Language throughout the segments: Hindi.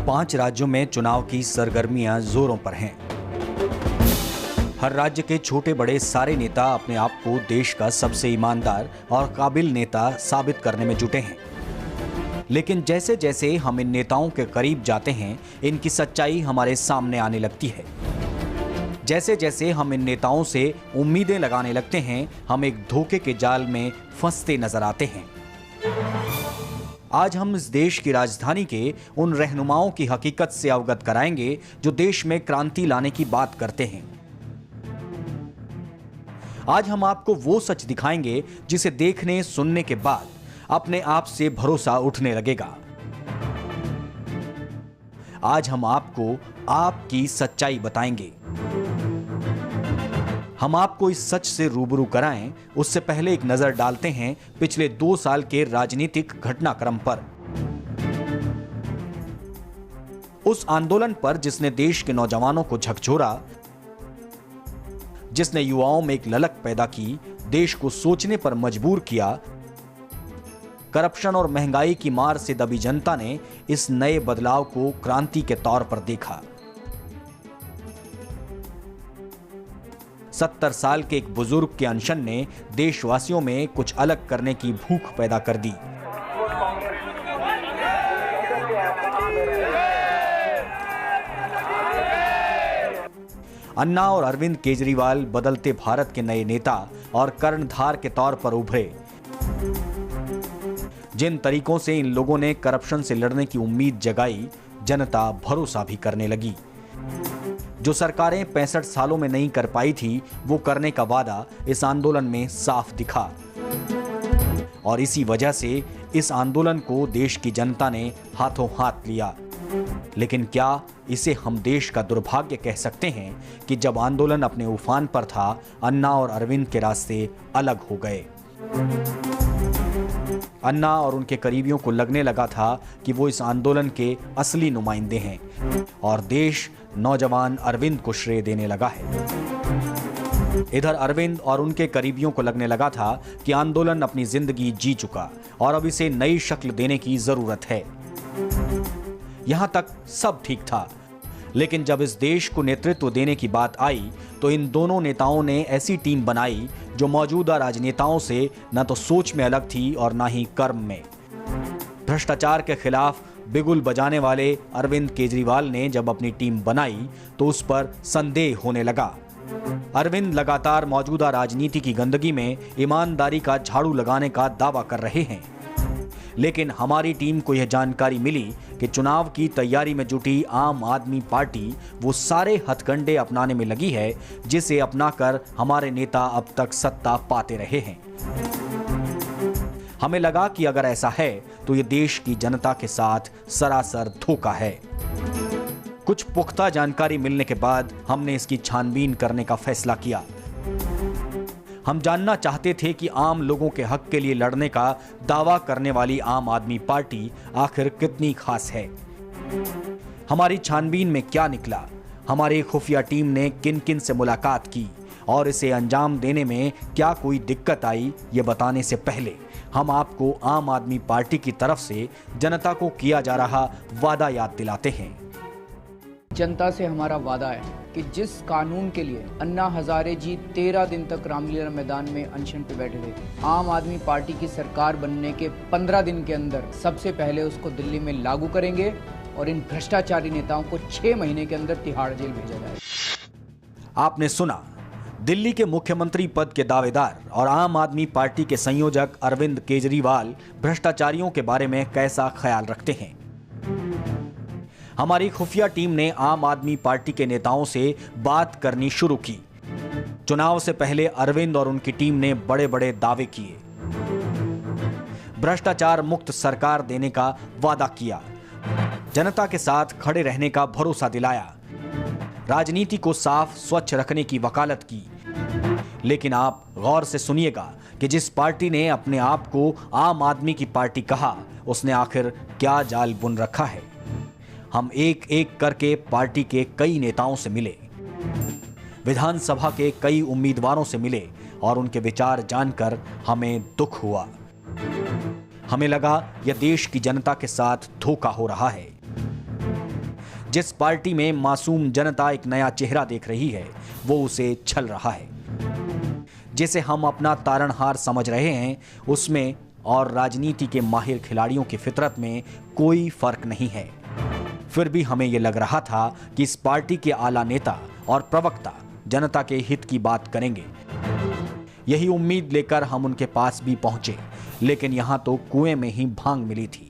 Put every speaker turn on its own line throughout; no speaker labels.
5 राज्यों में चुनाव की सरगर्मियां जोरों पर हैं। हर राज्य के छोटे बड़े सारे नेता अपने आप को देश का सबसे ईमानदार और काबिल नेता साबित करने में जुटे हैं। लेकिन जैसे जैसे हम इन नेताओं के करीब जाते हैं, इनकी सच्चाई हमारे सामने आने लगती है। जैसे जैसे हम इन नेताओं से उम्मीदें लगाने लगते हैं, हम एक धोखे के जाल में फंसते नजर आते हैं। आज हम इस देश की राजधानी के उन रहनुमाओं की हकीकत से अवगत कराएंगे जो देश में क्रांति लाने की बात करते हैं। आज हम आपको वो सच दिखाएंगे जिसे देखने सुनने के बाद अपने आप से भरोसा उठने लगेगा। आज हम आपको आपकी सच्चाई बताएंगे। हम आपको इस सच से रूबरू कराएं, उससे पहले एक नजर डालते हैं पिछले 2 साल के राजनीतिक घटनाक्रम पर। उस आंदोलन पर जिसने देश के नौजवानों को झकझोरा, जिसने युवाओं में एक ललक पैदा की, देश को सोचने पर मजबूर किया। करप्शन और महंगाई की मार से दबी जनता ने इस नए बदलाव को क्रांति के तौर पर देखा। 70 साल के एक बुजुर्ग के अनशन ने देशवासियों में कुछ अलग करने की भूख पैदा कर दी। अन्ना और अरविंद केजरीवाल बदलते भारत के नए नेता और कर्णधार के तौर पर उभरे। जिन तरीकों से इन लोगों ने करप्शन से लड़ने की उम्मीद जगाई, जनता भरोसा भी करने लगी। जो सरकारें 65 सालों में नहीं कर पाई थी, वो करने का वादा इस आंदोलन में साफ दिखा। और इसी वजह से इस आंदोलन को देश की जनता ने हाथों हाथ लिया। लेकिन क्या इसे हम देश का दुर्भाग्य कह सकते हैं कि जब आंदोलन अपने उफान पर था, अन्ना और अरविंद के रास्ते अलग हो गए। अन्ना और उनके करीबियों को लगने लगा था कि वो इस आंदोलन के असली नुमाइंदे हैं और देश नौजवान अरविंद को श्रेय देने लगा है। इधर अरविंद और उनके करीबियों को लगने लगा था कि आंदोलन अपनी जिंदगी जी चुका और अब इसे नई शक्ल देने की जरूरत है। यहां तक सब ठीक था, लेकिन जब इस देश को नेतृत्व देने की बात आई तो इन दोनों नेताओं ने ऐसी टीम बनाई जो मौजूदा राजनेताओं से न तो सोच में अलग थी और न ही कर्म में। भ्रष्टाचार के खिलाफ बिगुल बजाने वाले अरविंद केजरीवाल ने जब अपनी टीम बनाई तो उस पर संदेह होने लगा। अरविंद लगातार मौजूदा राजनीति की गंदगी में ईमानदारी का झाड़ू लगाने का दावा कर रहे हैं, लेकिन हमारी टीम को यह जानकारी मिली कि चुनाव की तैयारी में जुटी आम आदमी पार्टी वो सारे हथकंडे अपनाने में लगी है जिसे अपनाकर हमारे नेता अब तक सत्ता पाते रहे हैं। हमें लगा कि अगर ऐसा है तो ये देश की जनता के साथ सरासर धोखा है। कुछ पुख्ता जानकारी मिलने के बाद हमने इसकी छानबीन करने का फैसला किया। हम जानना चाहते थे कि आम लोगों के हक के लिए लड़ने का दावा करने वाली आम आदमी पार्टी आखिर कितनी खास है। हमारी छानबीन में क्या निकला, हमारी खुफिया टीम ने किन किन से मुलाकात की और इसे अंजाम देने में क्या कोई दिक्कत आई, ये बताने से पहले हम आपको आम आदमी पार्टी की तरफ से जनता को किया जा रहा वादा याद दिलाते हैं।
जनता से हमारा वादा है कि जिस कानून के लिए अन्ना हजारे जी 13 दिन तक रामलीला मैदान में अनशन पे बैठे थे, आम आदमी पार्टी की सरकार बनने के 15 दिन के अंदर सबसे पहले उसको दिल्ली में लागू करेंगे और इन भ्रष्टाचारी नेताओं को 6 महीने के अंदर तिहाड़ जेल भेजा जाएगा।
आपने सुना, दिल्ली के मुख्यमंत्री पद के दावेदार और आम आदमी पार्टी के संयोजक अरविंद केजरीवाल भ्रष्टाचारियों के बारे में कैसा ख्याल रखते हैं। हमारी खुफिया टीम ने आम आदमी पार्टी के नेताओं से बात करनी शुरू की। चुनाव से पहले अरविंद और उनकी टीम ने बड़े बड़े दावे किए, भ्रष्टाचार मुक्त सरकार देने का वादा किया, जनता के साथ खड़े रहने का भरोसा दिलाया, राजनीति को साफ स्वच्छ रखने की वकालत की। लेकिन आप गौर से सुनिएगा कि जिस पार्टी ने अपने आप को आम आदमी की पार्टी कहा, उसने आखिर क्या जाल बुन रखा है। हम एक एक करके पार्टी के कई नेताओं से मिले, विधानसभा के कई उम्मीदवारों से मिले और उनके विचार जानकर हमें दुख हुआ। हमें लगा यह देश की जनता के साथ धोखा हो रहा है। जिस पार्टी में मासूम जनता एक नया चेहरा देख रही है वो उसे छल रहा है। जिसे हम अपना तारणहार समझ रहे हैं उसमें और राजनीति के माहिर खिलाड़ियों की फितरत में कोई फर्क नहीं है। फिर भी हमें यह लग रहा था कि इस पार्टी के आला नेता और प्रवक्ता जनता के हित की बात करेंगे। यही उम्मीद लेकर हम उनके पास भी पहुंचे, लेकिन यहां तो कुएं में ही भांग मिली थी।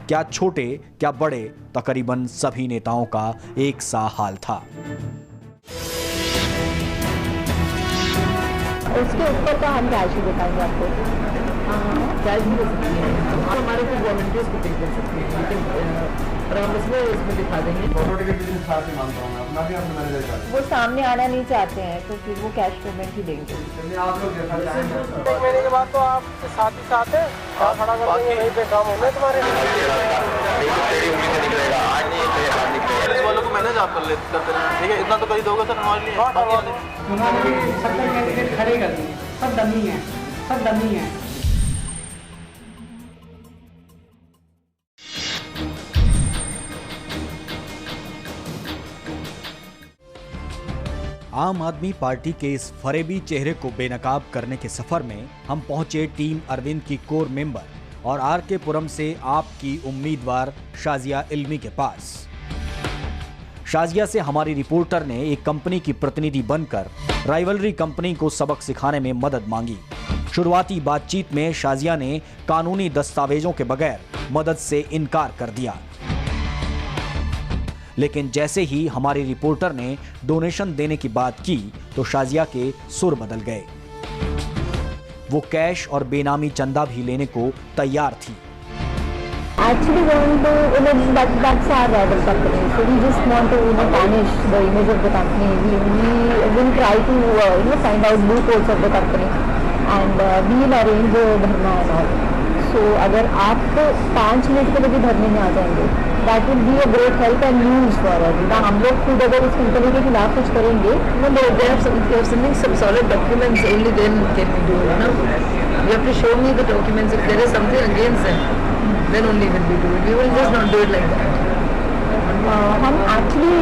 क्या छोटे क्या बड़े, तकरीबन सभी नेताओं का एक सा हाल था।
उसके ऊपर का हम कैश ही दिखाएंगे आपको।
कैश भी दे सकती हैं, आप हमारे को वॉलंटियर्स को पे कर सकते हैं, लेकिन हम इसमें दिखा देंगे।
फोटो टिकट भी साथ ही मांगता हूँ मैं, अपना भी अपना मैनेजर का।
वो सामने आना नहीं चाहते हैं तो फिर वो कैश पेमेंट ही देंगे।
चलिए आप लोग जैसा चाहेंगे।
1 महीने के बाद तो आप साथ ही साथ है, खड़ा कर देंगे, वहीं पे काम होंगे तुम्हारे।
पुलिस वालों को मैनेज आप कर लेते हैं, ठीक है, इतना तो कर ही दोगे सर हमारे लिए।
उन्होंने 70 कैंडिडेट खड़े कर दिए, सब डमी है, सब डमी है।
आम आदमी पार्टी के इस फरेबी चेहरे को बेनकाब करने के सफर में हम पहुंचे टीम अरविंद की कोर मेंबर और आरके पुरम से आपकी उम्मीदवार शाजिया इल्मी के पास। शाजिया से हमारी रिपोर्टर ने एक कंपनी की प्रतिनिधि बनकर राइवलरी कंपनी को सबक सिखाने में मदद मांगी। शुरुआती बातचीत में शाजिया ने कानूनी दस्तावेजों के बगैर मदद से इनकार कर दिया, लेकिन जैसे ही हमारी रिपोर्टर ने डोनेशन देने की बात की तो शाजिया के सुर बदल गए। वो कैश और बेनामी चंदा भी लेने को तैयार थी।
Actually want to, that's our rival company. So we just want to tarnish the image of the company. We will try to find out loopholes of the company and we will arrange dharna and all. So अगर आप 5 मिनट के लिए भी धरने में आ जाएंगे, that will be a great help and use for us. ना हम लोग खुद अगर इस कंपनी के खिलाफ कुछ करेंगे,
No, they have some solid documents. Only then can we do it. No, you have to show me the documents. If there is something against them, then only will we do it. We will just not do it like that.
हम actually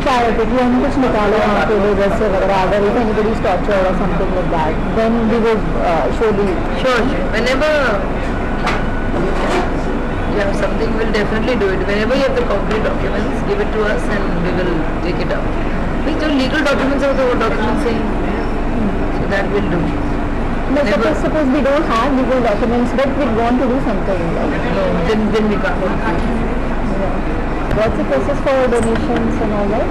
चाह रहे थे कि हम कुछ निकाले वहाँ पे लेबर्स से वगैरह, अगर if anybody is tortured or something like that, then we would surely.
Sure. Whenever you have something, we'll definitely do it. Whenever you have the concrete documents, give it to us and we will take it out. Which the legal documents are the documents saying, so that will do.
No, suppose we don't have legal documents, but we want to do something. Like,
No, then we can't.
yeah. What's the process for donations and all that?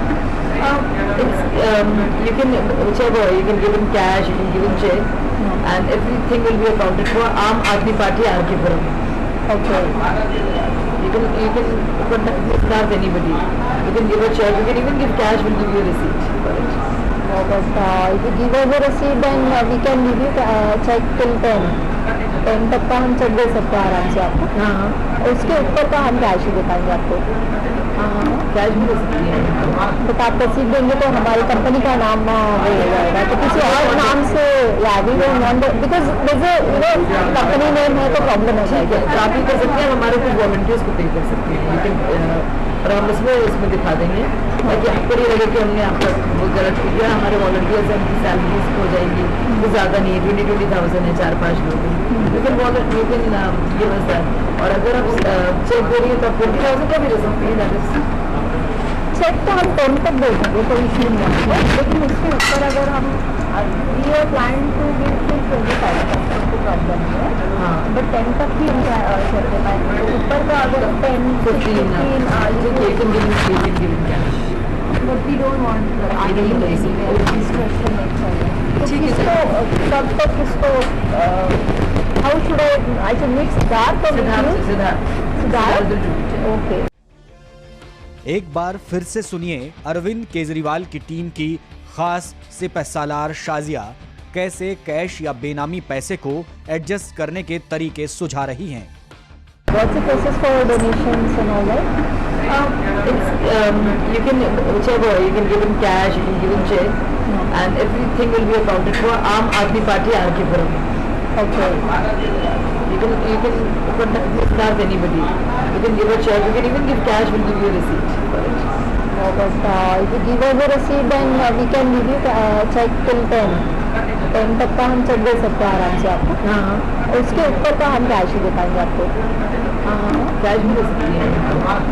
You can, whichever, you can give in cash, you can give in check, and everything will be accounted for. Aam Aadmi Party RK Puram.
Okay.
You can contact with not anybody. You can give a check, you can even give cash, we'll give you a receipt for it.
But if you give us a receipt, then we can give you check till 10. 10 तक का हम चेक दे सकते हैं आराम से आपको।
हाँ,
उसके ऊपर का हम कैश ही दिखाएंगे आपको।
कैश भी दे सकती है।
तो आप रसीद देंगे तो हमारी कंपनी का नाम वो हो जाएगा, तो किसी और नाम से बिकॉज कंपनी नेम है तो प्रॉब्लम हो जाएगी।
आप ही कर सकते हैं, हमारे कुछ वॉलंटियर्स को पे कर सकते हैं, लेकिन और हम इसमें दिखा देंगे ताकि आपको नहीं लगे कि हमने आपका वो गलत किया। हमारे वॉलंटियर्स हैं, उनकी सैलरीज हो जाएंगी, वो ज़्यादा नहीं है, 20,000 है, 4-5 लोग, लेकिन वॉलंटियर गिव अस दैट। और अगर आप चेक दे रही है तो आप 40,000 का भी दे सकती है।
चेक तो हम 10 तक दे देंगे, कोई इशू नहीं है, लेकिन उसके ऊपर अगर हम we are plan to give to 25 तक तो प्रॉब्लम नहीं है।
हाँ,
बट 10 तक ही हम करते पाएंगे। तो ऊपर का अगर 10, 15
you can give in cash.
But we don't want आगे इंस्ट्रक्शन नहीं चाहिए।
ठीक है,
तो कब तक इसको how should I should meet Siddharth और सिद्धार्थ ओके।
एक बार फिर से सुनिए अरविंद केजरीवाल की टीम की खास सिपहसालार शाजिया कैसे कैश या बेनामी पैसे को एडजस्ट करने के तरीके सुझा रही हैं।
What's the process for donations and all that?
You can, whichever, you can give in cash, you can give in check, and everything will be accounted for. Aam Aadmi Party RK Puram.
Okay.
You can start anybody. You can give a check. You can even give cash. We'll give you a receipt for it.
No, but if you give us a receipt, then we can give you check till 10. 10 तक का हम चेक दे सकते हैं आराम से आपको.
हाँ,
उसके ऊपर का हम कैश ही दे पाएंगे आपको.
कैश भी दे सकती हैं.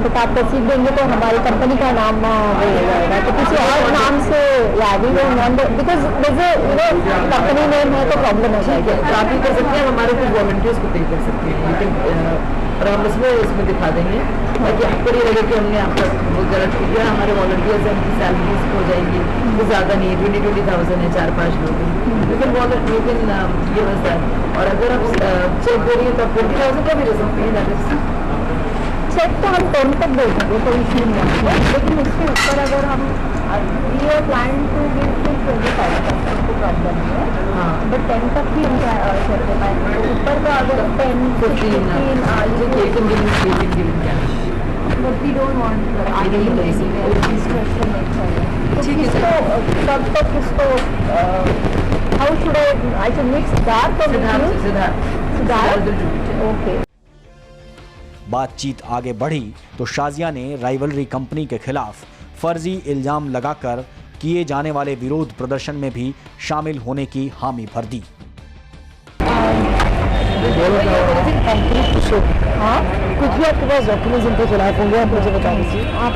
बट आप रसीद देंगे तो हमारी कंपनी का नाम वो हो जाएगा. तो किसी और नाम से या वी डोंट वांट, बिकॉज जैसे कंपनी नेम है तो प्रॉब्लम हो जाएगी.
तो आप ही कर सकते हैं. हमारे कुछ वॉलंटियर्स को पे कर सकते हैं. लेकिन और हम इसमें दिखा देंगे ताकि आपको नहीं लगे कि हमने आपका वो गलत किया. हमारे वॉलंटियर्स हैं, उनकी सैलरीज हो जाएंगी. तो ज़्यादा नहीं है, 20,000 है, 4-5 लोग हैं. लेकिन ये बस है. और अगर आप चेक दे रही है तो आप 20,000 का भी दे सकते हैं.
चेक तो हम 10 तक दे देंगे, कोई इशू नहीं है. लेकिन उसके ऊपर अगर हम we are plan to give to 25%, को प्रॉब्लम नहीं है.
हाँ,
बट 10 तक भी हम चेक दे पाएंगे. तो ऊपर का अगर 10, 15 बट वी डोंट वांट आगे डिस्ट्रक्शन नहीं चाहिए.
ठीक है
इसको कब तक इसको how should I should mix dark और डार्क. ओके.
बातचीत आगे बढ़ी तो शाजिया ने राइवलरी कंपनी के खिलाफ फर्जी इल्जाम लगाकर किए जाने वाले विरोध प्रदर्शन में भी शामिल होने की हामी भर दी.
हाँ,
कुछ भी आपके पास डॉक्यूमेंट्स इनके खिलाफ होंगे आप मुझे बता दीजिए.
आप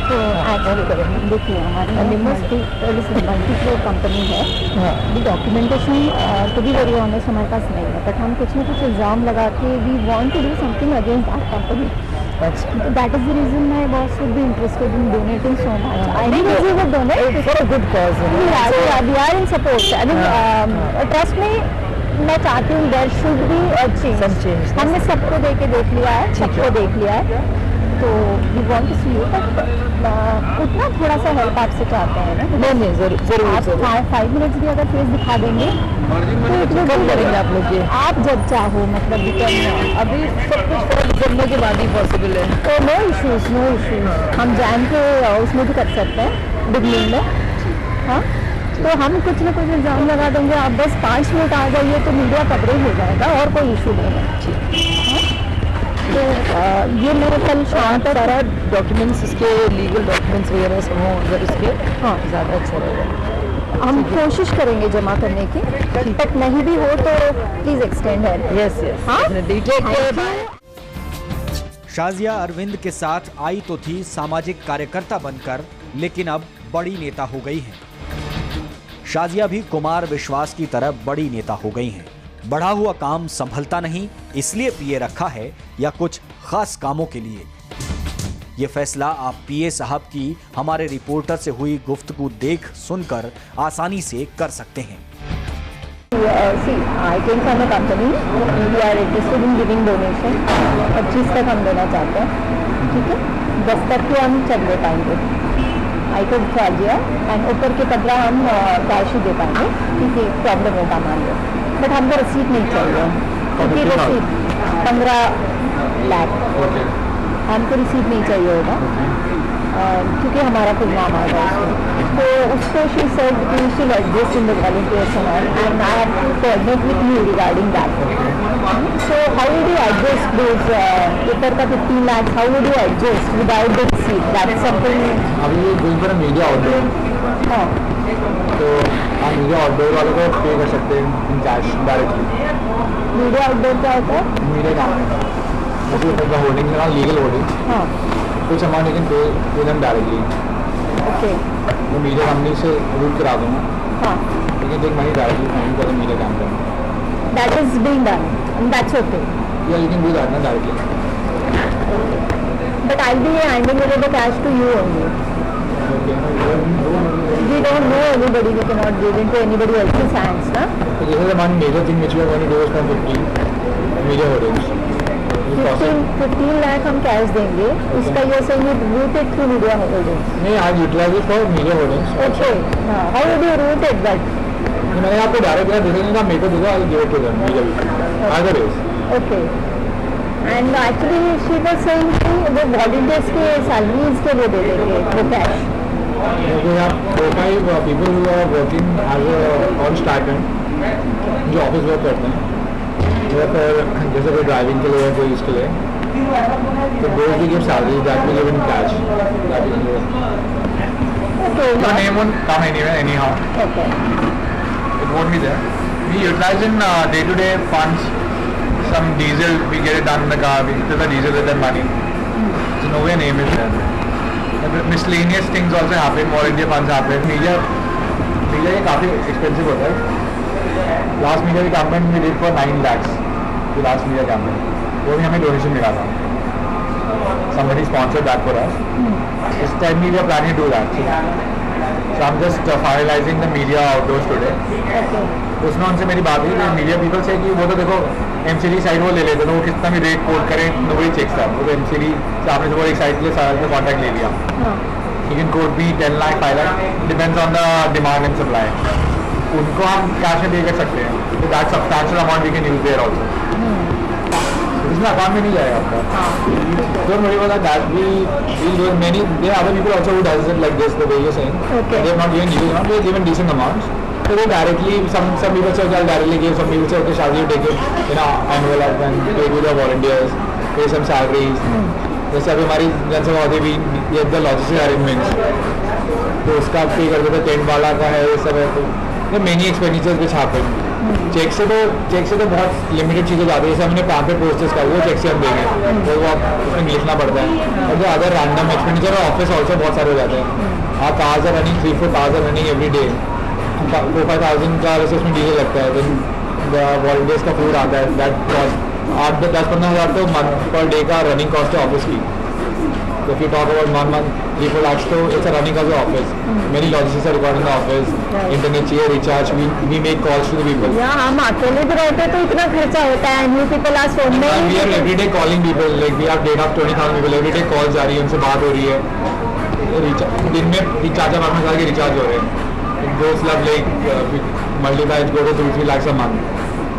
देखिए हमारी मल्टी-फ्लोर कंपनी है. The documentation to be very honest हमारे पास नहीं है. बट हम कुछ ना कुछ इल्ज़ाम लगा के we want to do something against that company. That is the reason my boss would be interested in donating so much. I need we would donate for a good cause. We are in support. I mean trust में मैं चाहती हूँ there should be a change. हमने सबको देख लिया है, सबको देख लिया है. तो we want to see you. But उतना थोड़ा सा हेल्प आपसे चाहते हैं ना.
नहीं जरूर
आप 5 मिनट्स भी अगर फेस दिखा देंगे तो
कब करेंगे आप लोग ये?
आप जब चाहो. मतलब
अभी सब कुछ जमने के बाद ही पॉसिबल है.
तो नो इश्यूज. हम जैन के उसमें भी कर सकते हैं बिगनिंग में. हाँ, तो हम कुछ ना कुछ इल्ज़ाम लगा देंगे. आप बस 5 मिनट आ जाइए तो मीडिया कवरेज हो जाएगा और कोई इशू नहीं है. तो ये मेरे कल शाम तक
सारा डॉक्यूमेंट्स इसके लीगल डॉक्यूमेंट्स वगैरह सब हों अगर इसके.
हाँ,
ज़्यादा अच्छा रहेगा.
हम कोशिश करेंगे जमा करने की. बट नहीं भी हो तो प्लीज़ एक्सटेंड है.
यस हाँ.
शाजिया अरविंद के साथ आई तो थी सामाजिक कार्यकर्ता बनकर, लेकिन अब बड़ी नेता हो गई हैं. शाजिया भी कुमार विश्वास की तरह बड़ी नेता हो गई हैं. बढ़ा हुआ काम संभलता नहीं, इसलिए पीए रखा है या कुछ खास कामों के लिए? ये फैसला आप पीए साहब की हमारे रिपोर्टर से हुई गुफ्तगू देख सुनकर आसानी से कर सकते हैं.
See, I came from a company. We are interested in giving donation. 25 तक हम देना चाहते हैं. ठीक है, 10 तक के हम चेक दे पाएंगे. आई को शाजिया एंड ऊपर के 15 हम कैश ही दे पाएंगे. ठीक है, प्रॉब्लम होगा मान लो. बट हमको रसीद नहीं चाहिए. क्योंकि रसीद 15 लाख हमको रसीद नहीं चाहिए होगा क्योंकि हमारा खुद नाम आ गया उसमें. तो उसको she said we should adjust in the volunteers and I have to coordinate with you regarding that. So how would you adjust this ऊपर का 15 lakh? How would you adjust without the रसीद? That is something.
अभी ये गोइंग फॉर मीडिया आउटडोर.
हाँ,
तो आप मीडिया आउटडोर वालों को पे कर सकते हैं in cash directly.
Media outdoor क्या होता है?
मीडिया मतलब होर्डिंग है ना, लीगल होर्डिंग.
हाँ,
कुछ अमाउंट लेकिन पे देम डायरेक्टली.
ओके.
तो मीडिया कंपनी से रूट करा दूँगा.
हाँ,
लेकिन take money directly fine for the media campaign.
that is being done and that's okay.
Yeah, you can do that, not directly.
But I'll be handing over the cash to you only.
Okay.
We don't know anybody. We cannot give into anybody else's hands, na?
So this is the one major thing which we are going to do is from 15 media holdings.
15 lakh हम कैश देंगे. उसका ये सही route it through media holdings.
नहीं, आज utilize it for media holdings.
Okay. हाँ. How would you route it that?
मैंने आपको डायरेक्ट दे देंगे, आप मेरे को दे दो, I'll give it to them. Either ways.
Okay. And actually she was saying कि वो volunteers के salaries के वो दे देंगे वो cash.
We have 4-5 people who are working as a on stipend, जो ऑफिस वर्क करते हैं. या फिर जैसे कोई ड्राइविंग के लिए या कोई इसके लिए, तो those we give salary that we give in cash. That we give.
Okay.
Your name won't come anywhere anyhow.
Okay.
It won't be there. We utilize in day-to-day funds. Some diesel, we get it done in the car. We fill the diesel with that money. So no way name is there. Miscellaneous things also happen. Volunteer funds happen. Media ये काफ़ी एक्सपेंसिव होता है. लास्ट मीडिया की कैंपेन में did for 9 lakhs. The last media campaign. वो भी हमें डोनेशन मिला था. Somebody sponsored that for us. This time we are planning to do that. So I'm just finalizing the media outdoors today. उसमें उनसे मेरी बात हुई तो मीडिया पीपल से कि वो तो देखो MCD साइड वो ले लेते हैं, वो कितना भी रेट कोट करें nobody checks that. वो तो MCD से आपने तो वो एक साइड के लिए सारा में कॉन्टैक्ट ले लिया. You can quote be 10 lakh, 5 lakh, depends on the demand and supply. उनको हम कैश में पे कर सकते हैं, तो that substantial amount we can use there also. इसमें अकाउंट में नहीं जाएगा आपका. So मुझे बोला that we do many, there are other people also who does it like this the way you're saying.
Okay.
They have not given huge amount, they have given decent amounts. So they directly, some people say okay I'll directly give, some people say okay Shadi you take it, annual and pay to the volunteers, pay some salaries. जैसे अभी हमारी जनसभा होती भी ये द लॉजिस्टिक अरेंजमेंट्स, तो उसका पे कर देते, टेंट वाला का है, ये सब है. तो many expenditures which happen. Check से तो बहुत लिमिटेड चीज़ें जाती है. जैसे हमने पैम्पलेट पोस्टर्स का वो चेक से हम देंगे, तो वो उसमें लिखना पड़ता है. और जो अदर रैंडम एक्सपेंडिचर और ऑफिस ऑल्सो बहुत सारे हो जाते हैं. हाँ, cars are running 3-4 cars are running every day. 4-5,000 का वैसे उसमें डीजल लगता है. देन वॉलंटियर्स का फूड आता है, दैट कॉस्ट 8-10-15 हज़ार तो मंथ पर डे का रनिंग कॉस्ट है ऑफिस की. तो if you talk about 1 month 3-4 lakhs, तो it's a running of the office. Many logistics are record in the office. Internet चाहिए, recharge, we make calls to the people.
या हम अकेले भी रहते तो इतना खर्चा होता है. New people are so
we are everyday calling people, like we have data of 20,000 people. Everyday call जा रही है, उनसे बात हो रही है. दिन में 4-5 हज़ार के रिचार्ज हो रहे हैं. दोस्त love like multiply go to 2-3 lakhs a month.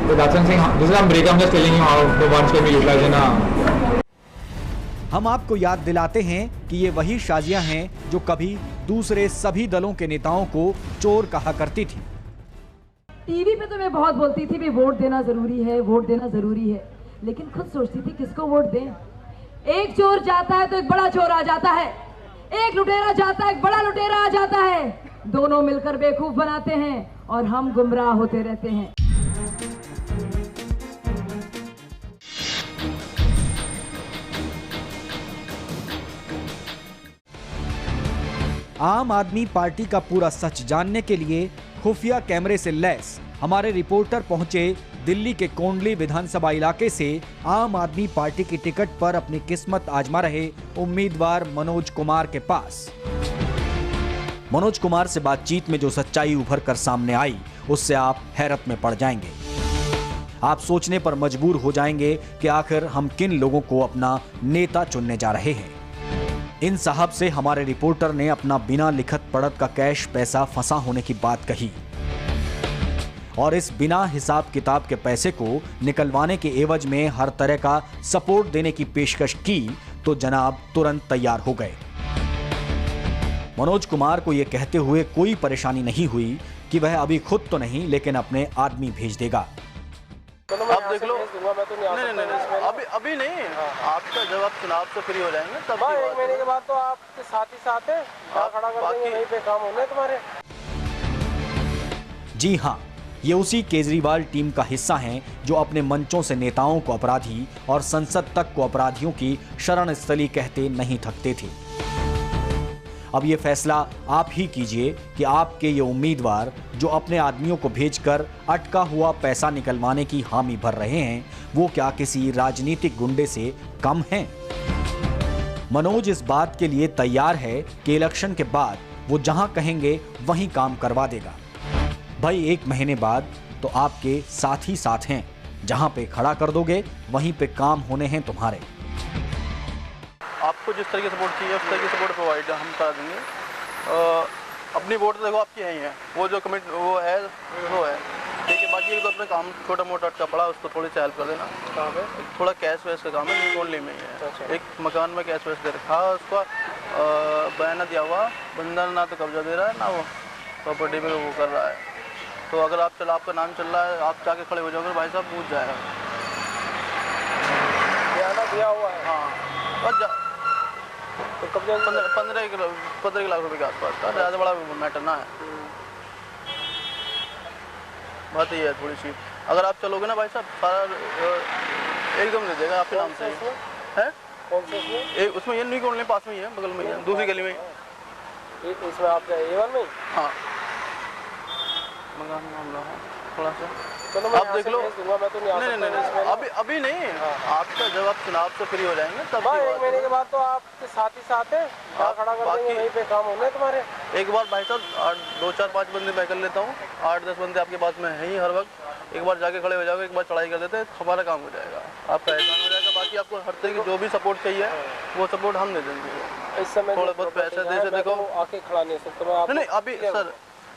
So that's something. This is I'm break. I'm just telling you how the ones can be utilized in a.
हम आपको याद दिलाते हैं कि ये वही शाजियां हैं जो कभी दूसरे सभी दलों के नेताओं को चोर कहा करती थी.
टीवी पे तो मैं बहुत बोलती थी भी वोट देना जरूरी है, वोट देना जरूरी है, लेकिन खुद सोचती थी किसको वोट दें. एक चोर जाता है तो एक बड़ा चोर आ जाता है, एक लुटेरा जाता है एक बड़ा लुटेरा आ जाता है. दोनों मिलकर बेवकूफ बनाते हैं और हम गुमराह होते रहते हैं.
आम आदमी पार्टी का पूरा सच जानने के लिए खुफिया कैमरे से लैस हमारे रिपोर्टर पहुंचे दिल्ली के कोंडली विधानसभा इलाके से आम आदमी पार्टी की टिकट पर अपनी किस्मत आजमा रहे उम्मीदवार मनोज कुमार के पास. मनोज कुमार से बातचीत में जो सच्चाई उभर कर सामने आई उससे आप हैरत में पड़ जाएंगे. आप सोचने पर मजबूर हो जाएंगे कि आखिर हम किन लोगों को अपना नेता चुनने जा रहे हैं. इन साहब से हमारे रिपोर्टर ने अपना बिना लिखत पढ़त का कैश पैसा फंसा होने की बात कही और इस बिना हिसाब किताब के पैसे को निकलवाने के एवज में हर तरह का सपोर्ट देने की पेशकश की तो जनाब तुरंत तैयार हो गए. मनोज कुमार को यह कहते हुए कोई परेशानी नहीं हुई कि वह अभी खुद तो नहीं लेकिन अपने आदमी भेज देगा.
आप देख लो. नहीं अभी नहीं. आपका जब आप चुनाव से फ्री हो जाएंगे तब
1 महीने के बाद तो आपके साथ ही साथ है, खड़ा कर देंगे, वहीं पे काम होने तुम्हारे.
जी हाँ, ये उसी केजरीवाल टीम का हिस्सा हैं जो अपने मंचों से नेताओं को अपराधी और संसद तक को अपराधियों की शरण स्थली कहते नहीं थकते थे. अब ये फैसला आप ही कीजिए कि आपके ये उम्मीदवार जो अपने आदमियों को भेजकर अटका हुआ पैसा निकलवाने की हामी भर रहे हैं वो क्या किसी राजनीतिक गुंडे से कम हैं? मनोज इस बात के लिए तैयार है कि इलेक्शन के बाद वो जहां कहेंगे वहीं काम करवा देगा. भाई 1 महीने बाद तो आपके साथ ही साथ हैं. जहां पे खड़ा कर दोगे वहीं पे काम होने हैं तुम्हारे.
आपको जिस तरह की सपोर्ट चाहिए उस तरह की सपोर्ट प्रोवाइड हम करा देंगे. अपनी वोट तो देखो आपकी यही है, वो जो कमिट वो है ठीक है. बाकी एक तो अपना काम छोटा मोटा अटका पड़ा उसको थोड़ी सी हेल्प कर देना. कहाँ पे थोड़ा कैश वैश का काम है, ओनली में ही है. एक मकान में कैश वैश दे रखा है, उसका बयाना दिया हुआ, बंदा ना तो कब्जा दे रहा है ना वो प्रॉपर्टी पे वो कर रहा है. तो अगर आपका नाम चल रहा है, आप जाके खड़े हो जाओगे भाई साहब पूछ जाएगा.
तो कब्जा
15 लाख रुपए के आसपास का, ज़्यादा बड़ा मैटर ना है। बात ये है थोड़ी सी, अगर आप चलोगे ना भाई साहब, सारा एकदम दे देगा आपके नाम से है।
कौन से इसमें?
उसमें ये नहीं कॉलोनी पास में ही है, बगल में ही है, दूसरी गली में ही।
इसमें आपका A1 में?
हाँ, मकान मामला है थोड़ा सा,
चलो मैं
आप देख लो।
मैं तो
नहीं, अभी नहीं। आपका जब आप चुनाव से फ्री हो जाएंगे तब
1 महीने के बाद तो आपके साथ ही साथ है, खड़ा कर देंगे, वहीं पे काम होने तुम्हारे।
एक बार भाई साहब 2 4 5 बंदे मैं कर लेता हूँ, 8 10 बंदे आपके पास में है ही हर वक्त। एक बार जाके खड़े हो जाओगे, एक बार चढ़ाई कर देते, हमारा काम हो जाएगा, आपका एहसान हो जाएगा। बाकी आपको हर तरह की जो भी सपोर्ट चाहिए वो सपोर्ट हम दे देंगे।
इस समय
थोड़ा बहुत पैसे दे से देखो,
आके खड़ा नहीं सकते मैं।
नहीं अभी सर,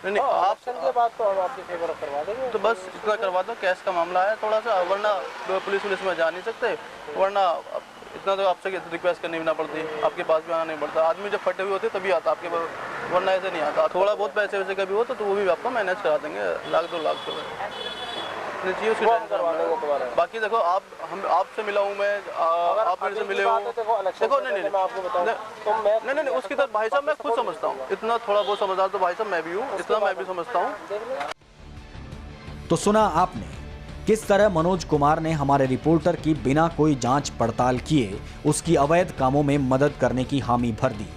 नहीं आप
के बाद तो हम आपकी फेवर करवा देंगे।
तो बस इतना करवा दो, कैश का मामला है थोड़ा सा, वरना पुलिस में जा नहीं सकते, वरना इतना तो आपसे रिक्वेस्ट करनी भी ना पड़ती, आपके पास भी आना नहीं पड़ता। आदमी जब फटे हुए होते तभी आता आपके पास, वरना ऐसे नहीं आता। थोड़ा बहुत पैसे वैसे कभी हो तो वो भी आपको मैनेज करा देंगे, 1 लाख 2 लाख चाहिए उसकी
करवा देंगे तुम्हारा।
बाकी देखो हम आपसे मिला हूँ मैं, आप मेरे से मिले हो, देखो नहीं
मैं आपको बताऊं
नहीं उसकी तरफ भाई साहब मैं खुद समझता हूँ, इतना थोड़ा बहुत समझदार तो भाई साहब मैं भी हूँ, इतना मैं भी समझता हूँ।
तो सुना आपने किस तरह मनोज कुमार ने हमारे रिपोर्टर की बिना कोई जांच पड़ताल किए उसकी अवैध कामों में मदद करने की हामी भर दी।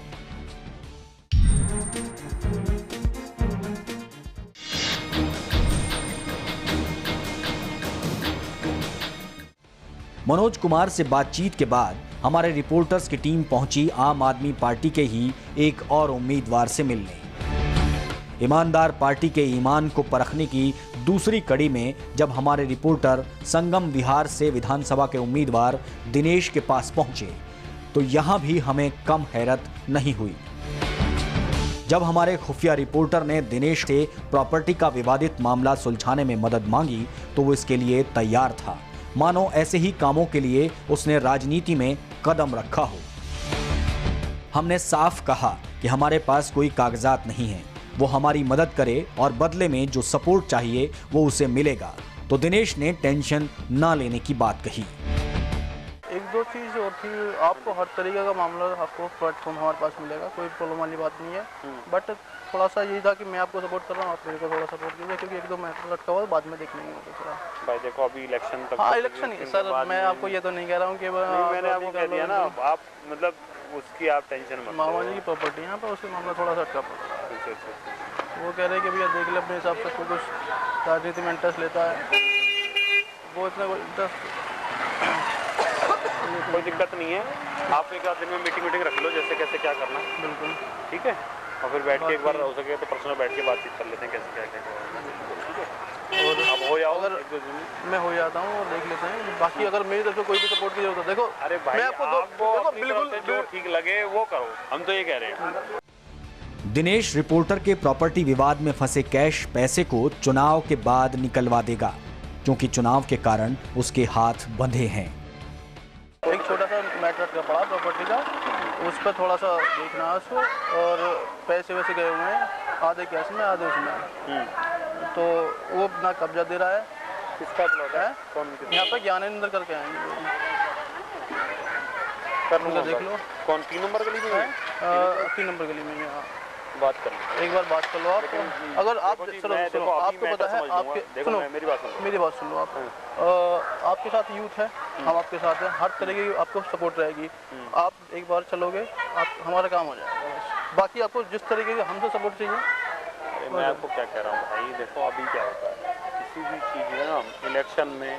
मनोज कुमार से बातचीत के बाद हमारे रिपोर्टर्स की टीम पहुंची आम आदमी पार्टी के ही एक और उम्मीदवार से मिलने। ईमानदार पार्टी के ईमान को परखने की दूसरी कड़ी में जब हमारे रिपोर्टर संगम विहार से विधानसभा के उम्मीदवार दिनेश के पास पहुंचे तो यहां भी हमें कम हैरत नहीं हुई। जब हमारे खुफिया रिपोर्टर ने दिनेश से प्रॉपर्टी का विवादित मामला सुलझाने में मदद मांगी तो वो इसके लिए तैयार था, मानो ऐसे ही कामों के लिए उसने राजनीति में कदम रखा हो। हमने साफ कहा कि हमारे पास कोई कागजात नहीं है, वो हमारी मदद करे और बदले में जो सपोर्ट चाहिए वो उसे मिलेगा। तो दिनेश ने टेंशन ना लेने की बात कही।
1-2 चीज़ और थी, आपको हर तरीके का मामला आपको प्लेटफॉर्म हमारे पास मिलेगा, कोई प्रॉब्लम वाली बात नहीं है। बट थोड़ा सा यही था कि मैं आपको सपोर्ट कर रहा हूँ, आप मेरे को थोड़ा सपोर्ट कीजिए, क्योंकि 1-2 मैटर लटका हुआ बाद में देख लेंगे दूसरा।
भाई देखो अभी इलेक्शन तक,
हाँ इलेक्शन ही सर, मैं आपको ये तो नहीं कह रहा हूँ कि
मैंने आपको कह दिया ना, आप मतलब उसकी आप टेंशन मत।
मामा जी की प्रॉपर्टी है यहाँ पर, उसका मामला थोड़ा सा अटका पड़ा। वो कह रहे हैं कि भैया देख ले अपने हिसाब से, कुछ राजनीति में इंटरेस्ट लेता है, वो इतना
कोई दिक्कत नहीं है। आप एक आध दिन में मीटिंग रख लो, जैसे कैसे क्या करना।
बिल्कुल
ठीक है, और फिर बैठ के एक बार हो सके तो पर्सनल बैठ के बातचीत कर लेते हैं कैसे क्या क्या। और अब हो जाओ, अगर
मैं हो जाता हूँ और देख लेते हैं। बाकी अगर मेरी तरफ से कोई भी सपोर्ट की जरूरत है, देखो
अरे भाई
मैं आपको
बिल्कुल जो ठीक लगे वो करो, हम तो ये कह रहे हैं।
दिनेश रिपोर्टर के प्रॉपर्टी विवाद में फंसे कैश पैसे को चुनाव के बाद निकलवा देगा, क्योंकि चुनाव के कारण उसके हाथ बंधे हैं।
एक छोटा सा मैटर का पड़ा प्रॉपर्टी का, उस पर थोड़ा सा देखना है उसको, और पैसे वैसे गए हुए हैं, आधे कैश में आधे उसमें, तो वो अपना कब्जा दे रहा है।
किसका प्लॉट है?
यहाँ पे ज्ञानेंद्र करके आएंगे, देख लो।
कौन 3 नंबर गली में है?
3 नंबर गली में। यहाँ
बात कर लो,
एक बार बात कर लो आप। अगर आप सुनो आपको पता है, आपके सुनो
मेरी बात सुन लो
आप। आपके साथ यूथ है, हम आपके साथ हैं, हर तरह की आपको सपोर्ट रहेगी। आप एक बार चलोगे, आप हमारा काम हो जाएगा। बाकी आपको जिस तरीके का हमसे सपोर्ट चाहिए।
मैं आपको क्या कह रहा हूँ भाई, देखो अभी क्या होता है, किसी भी चीज़ में ना इलेक्शन में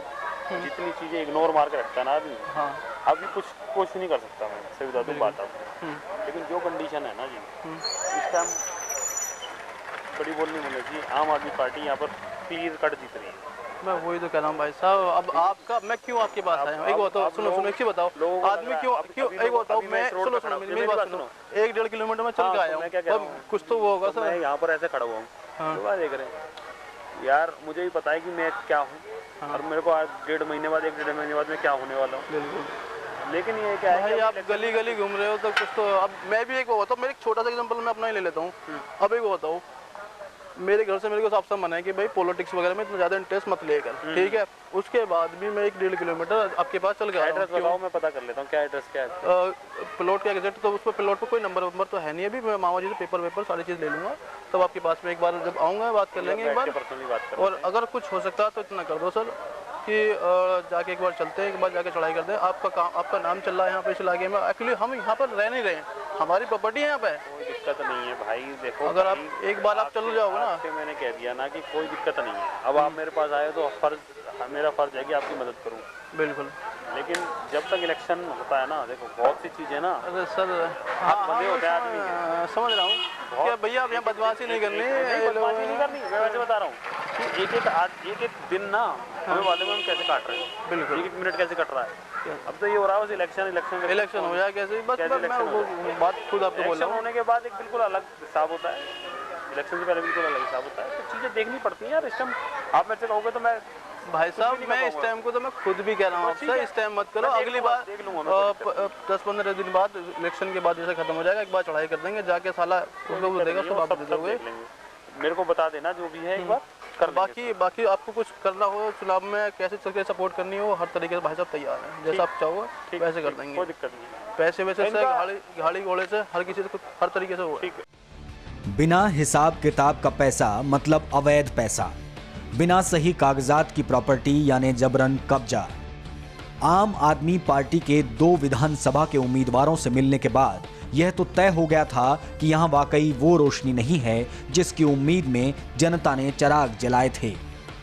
जितनी चीज़ें इग्नोर मार के रखता है ना आदमी,
हाँ
अभी कुछ नहीं कर सकता मैं, सही बता दूँ बात आपको। लेकिन जो कंडीशन है ना जी, इस टाइम बड़ी बोलनी होनी चाहिए, आम आदमी पार्टी यहाँ पर क्लियर कट जीत रही है।
मैं वही तो कह रहा हूँ भाई साहब। अब आपका मैं क्यों आपके पास आया हूँ, एक बताओ, सुनो एक चीज़ बताओ, आदमी क्यों एक बताओ, मैं सुनो मेरी बात सुनो, 1-1.5 किलोमीटर में चल के आया हूँ, कुछ तो वो होगा सर।
मैं यहाँ पर ऐसे खड़ा हुआ हूँ, देख रहे हैं यार, मुझे भी पता है कि मैं क्या हूँ, और मेरे को आज 1.5 महीने बाद 1-1.5 महीने बाद मैं क्या होने वाला हूँ। लेकिन ये क्या है,
आप गली गली घूम रहे हो तो कुछ तो। अब मैं भी एक वो बताऊँ, मेरे एक छोटा सा एग्जांपल मैं अपना ही ले लेता हूँ। अब एक वो बताओ, मेरे घर से मेरे को साफ साफ मना है कि भाई पॉलिटिक्स वगैरह में इतना ज़्यादा इंटरेस्ट मत लेकर, ठीक है। उसके बाद भी मैं 1-1.5 किलोमीटर आपके पास चल गया।
एड्रेस बताओ, मैं पता कर लेता हूँ क्या एड्रेस क्या है।
प्लॉट का एग्जैक्ट तो उस पर प्लॉट पर कोई नंबर तो है नहीं अभी। मैं मामा जी से पेपर सारी चीज़ ले लूँगा, तब आपके पास में एक बार जब आऊँगा बात कर लेंगे एक बार
पर्सनली बात कर।
और अगर कुछ हो सकता है तो इतना कर दो सर कि जाके एक बार चलते हैं, एक बार जाके चढ़ाई करते हैं। आपका नाम चल रहा है यहाँ पे इस इलाके में। एक्चुअली हम यहाँ पर रह नहीं रहे हैं, हमारी प्रॉपर्टी है यहाँ पे।
कोई दिक्कत नहीं है भाई, देखो
अगर आप एक बार आप चल जाओगे ना,
मैंने कह दिया ना कि कोई दिक्कत नहीं है। अब आप मेरे पास आए तो मेरा फर्ज है कि आपकी मदद करूँ।
बिल्कुल, लेकिन
जब तक इलेक्शन होता है ना, देखो बहुत सी चीजें ना,
अरे सर
हाथ बंधे होते हैं आदमी।
समझ रहा हूँ क्या भैया, आप यहाँ बदमाशी नहीं करनी,
बदमाशी नहीं करनी। मैं वैसे बता रहा हूँ कि एक दिन ना हमें वाले में हम कैसे काट रहे हैं। बिल्कुल, 1 मिनट कैसे कट रहा है। अब तो ये हो रहा है बस इलेक्शन हो जाए कैसे, बस मैं वो बात खुद आपको बोल रहा हूँ। होने के बाद एक बिल्कुल अलग हिसाब होता है, इलेक्शन से पहले बिल्कुल अलग हिसाब होता है। तो चीजें देखनी पड़ती हैं यार। इस टाइम आप मेरे से कहोगे तो मैं
भाई साहब, मैं इस टाइम को तो मैं खुद भी कह रहा हूँ आपसे, इस टाइम मत करो। अगली बार 10-15 दिन बाद इलेक्शन के बाद जैसे खत्म हो जाएगा, एक बार चढ़ाई कर देंगे, जाके साला उसको देगा सब आप दे दोगे।
मेरे को बता देना जो भी है एक बार कर।
बाकी आपको कुछ करना हो चुनाव में, कैसे चल सपोर्ट करनी हो, हर तरीके से भाई साहब तैयार हैं। जैसा आप चाहो वैसे कर देंगे,
कोई दिक्कत नहीं।
पैसे वैसे से गाड़ी घोड़े से हर किसी से हर तरीके से हो।
बिना हिसाब किताब का पैसा मतलब अवैध पैसा, बिना सही कागजात की प्रॉपर्टी यानी जबरन कब्जा। आम आदमी पार्टी के 2 विधानसभा के उम्मीदवारों से मिलने के बाद यह तो तय हो गया था कि यहाँ वाकई वो रोशनी नहीं है जिसकी उम्मीद में जनता ने चिराग जलाए थे।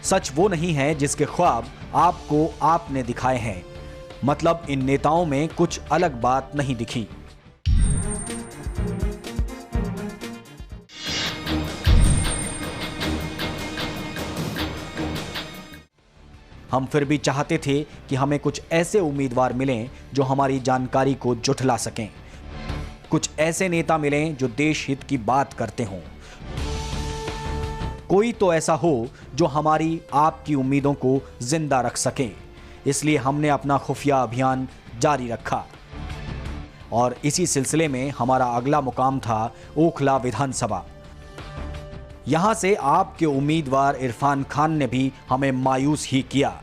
सच वो नहीं है जिसके ख्वाब आपको आपने दिखाए हैं। मतलब इन नेताओं में कुछ अलग बात नहीं दिखी। हम फिर भी चाहते थे कि हमें कुछ ऐसे उम्मीदवार मिलें जो हमारी जानकारी को जुठला सकें, कुछ ऐसे नेता मिलें जो देश हित की बात करते हों, कोई तो ऐसा हो जो हमारी आपकी उम्मीदों को जिंदा रख सके। इसलिए हमने अपना खुफिया अभियान जारी रखा और इसी सिलसिले में हमारा अगला मुकाम था ओखला विधानसभा। यहां से आपके उम्मीदवार इरफान खान ने भी हमें मायूस ही किया।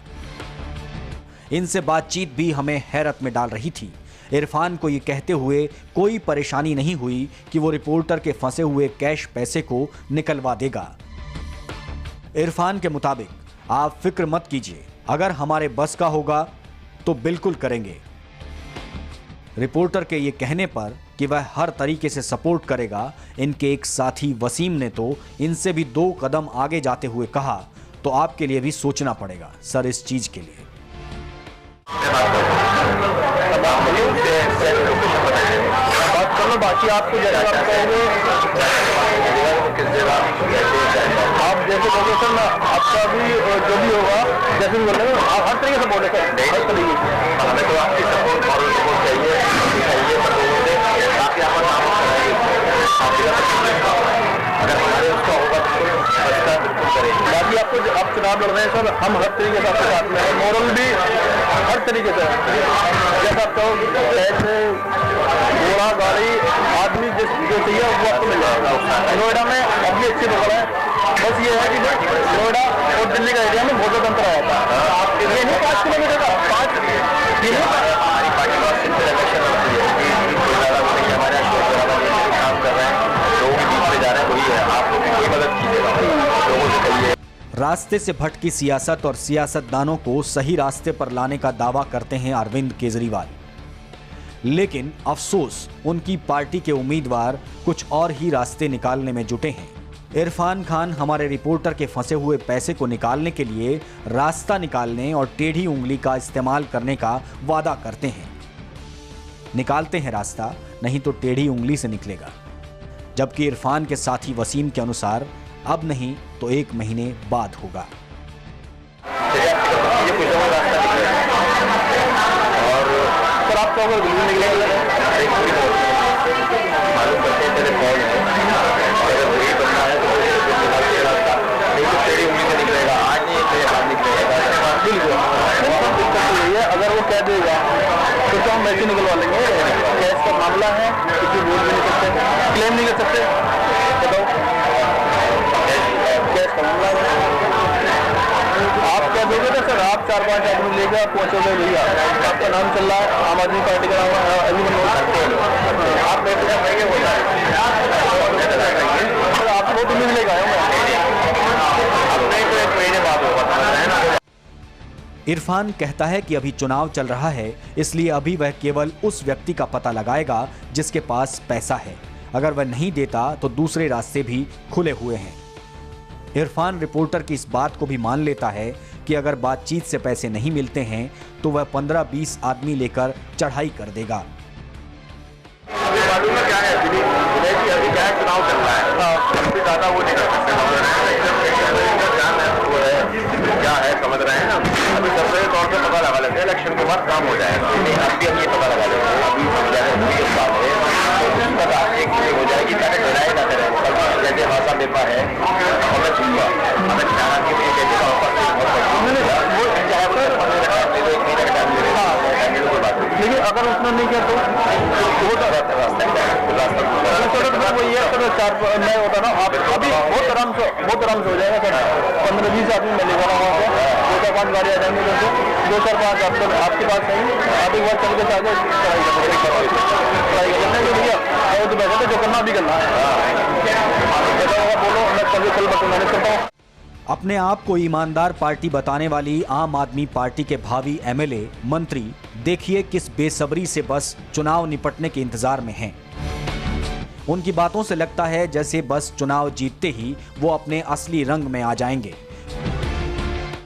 इनसे बातचीत भी हमें हैरत में डाल रही थी। इरफान को ये कहते हुए कोई परेशानी नहीं हुई कि वो रिपोर्टर के फंसे हुए कैश पैसे को निकलवा देगा। इरफान के मुताबिक आप फिक्र मत कीजिए, अगर हमारे बस का होगा तो बिल्कुल करेंगे। रिपोर्टर के ये कहने पर कि वह हर तरीके से सपोर्ट करेगा, इनके एक साथी वसीम ने तो इनसे भी 2 कदम आगे जाते हुए कहा, तो आपके लिए भी सोचना पड़ेगा सर इस चीज के लिए।
बाकी आपको जैसे आप कहोगे आप जैसे कहोगे सर, मैं आपका भी जो भी होगा जैसे भी बोले आप हर तरीके से बोले सर, हर तरीके से। हमें तो आपकी सपोर्ट मॉरल सपोर्ट चाहिए ताकि अगर हमारे उसका होगा बिल्कुल करेंगे। बाकी आपको आप चुनाव लड़ रहे हैं सर, हम हर तरीके से आपके साथ में हैं, मॉरल भी हर तरीके से। जैसा आप कहो पैसे घोड़ा गाड़ी आदमी जो चाहिए वो आपको मिल जाएगा। नोएडा में अपनी अच्छी पकड़ है, बस ये है कि नोएडा और दिल्ली का एरिया में बहुत ज़्यादा अंतर आया था। ये नहीं 5 किलोमीटर का 5 हमारी पार्टी बहुत सिंपल इलेक्शन होती है, हमारे काम कर रहे हैं, लोग बीच में जा रहे हैं, वही है। आप लोग कोई मदद कीजिएगा, लोगों से कहिए।
रास्ते से भटकी सियासत और सियासतदानों को सही रास्ते पर लाने का दावा करते हैं अरविंद केजरीवाल, लेकिन अफसोस उनकी पार्टी के उम्मीदवार कुछ और ही रास्ते निकालने में जुटे हैं। इरफान खान हमारे रिपोर्टर के फंसे हुए पैसे को निकालने के लिए रास्ता निकालने और टेढ़ी उंगली का इस्तेमाल करने का वादा करते हैं। निकालते हैं रास्ता, नहीं तो टेढ़ी उंगली से निकलेगा। जबकि इरफान के साथी वसीम के अनुसार अब नहीं तो 1 महीने बाद होगा।
और सर आपको अगर बिल्कुल निकलेगा मालूम करते हैं तेरे कॉल अगर वही बनना है तो रास्ता नहीं तो तेरी उम्मीद से निकलेगा। आज नहीं तेरे हाथ निकलेगा बिल्कुल। दिक्कत यही है, अगर वो कह देगा तो हम वैसे निकलवा लेंगे। कैश का मामला है, किसी वोट भी नहीं सकते, क्लेम नहीं कर सकते, बताओ कैश का मामला है। आप क्या दोगे ना सर, आप 4-5 आदमी लेकर आप पहुँचोगे भैया, आपका नाम चल रहा है, आम आदमी पार्टी का नाम अभी आप बैठे महंगे हो जाए, आप वोट नहीं लेकर आए अपने को 1 महीने बाद होगा।
इरफान कहता है कि अभी चुनाव चल रहा है, इसलिए अभी वह केवल उस व्यक्ति का पता लगाएगा जिसके पास पैसा है। अगर वह नहीं देता तो दूसरे रास्ते भी खुले हुए हैं। इरफान रिपोर्टर की इस बात को भी मान लेता है कि अगर बातचीत से पैसे नहीं मिलते हैं तो वह 15-20 आदमी लेकर चढ़ाई कर देगा।
मालूम है क्या है अभी क्या है, चुनाव चल रहा है, हमसे ज्यादा वो नहीं कर सकते, क्या है समझ रहे हैं ना। अभी सरकारी तौर पर पता लगा लेते हैं, इलेक्शन के बाद काम हो जाएगा। अभी हम ये पता लगा लेते हैं, अभी एक चीज हो जाएगी, चाहे डराए ना करें, जैसे भाषा पेपर है हमें छूंगा, हमें चारा के लिए लेकिन अगर उसने नहीं किया तो होता रहता है रास्ता नहीं होता ना। आप अभी बहुत आराम से हो जाएगा सर, 15-20 आदमी मिलेगा ना वहाँ पे, 2-4-5 गाड़ी आ जाएंगे, 2-4-5 आपके पास नहीं, आप एक बार चल के आगे पढ़ाई करना भैया, तो बैठे जो करना भी करना है, बोलो मैं कल मैनेज करता हूँ।
अपने आप को ईमानदार पार्टी बताने वाली आम आदमी पार्टी के भावी एमएलए मंत्री देखिए किस बेसब्री से बस चुनाव निपटने के इंतजार में हैं। उनकी बातों से लगता है जैसे बस चुनाव जीतते ही वो अपने असली रंग में आ जाएंगे,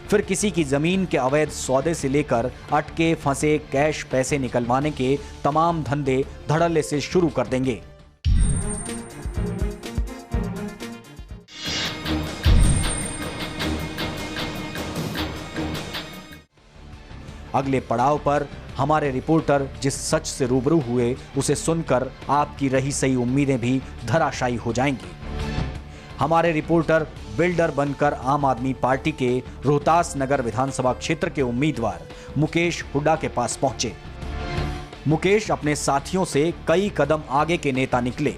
फिर किसी की जमीन के अवैध सौदे से लेकर अटके फंसे कैश पैसे निकलवाने के तमाम धंधे धड़ल्ले से शुरू कर देंगे। अगले पड़ाव पर हमारे रिपोर्टर जिस सच से रूबरू हुए उसे सुनकर आपकी रही सही उम्मीदें भी धराशायी हो जाएंगी। हमारे रिपोर्टर बिल्डर बनकर आम आदमी पार्टी के रोहतास नगर विधानसभा क्षेत्र के उम्मीदवार मुकेश हुड्डा के पास पहुंचे। मुकेश अपने साथियों से कई कदम आगे के नेता निकले।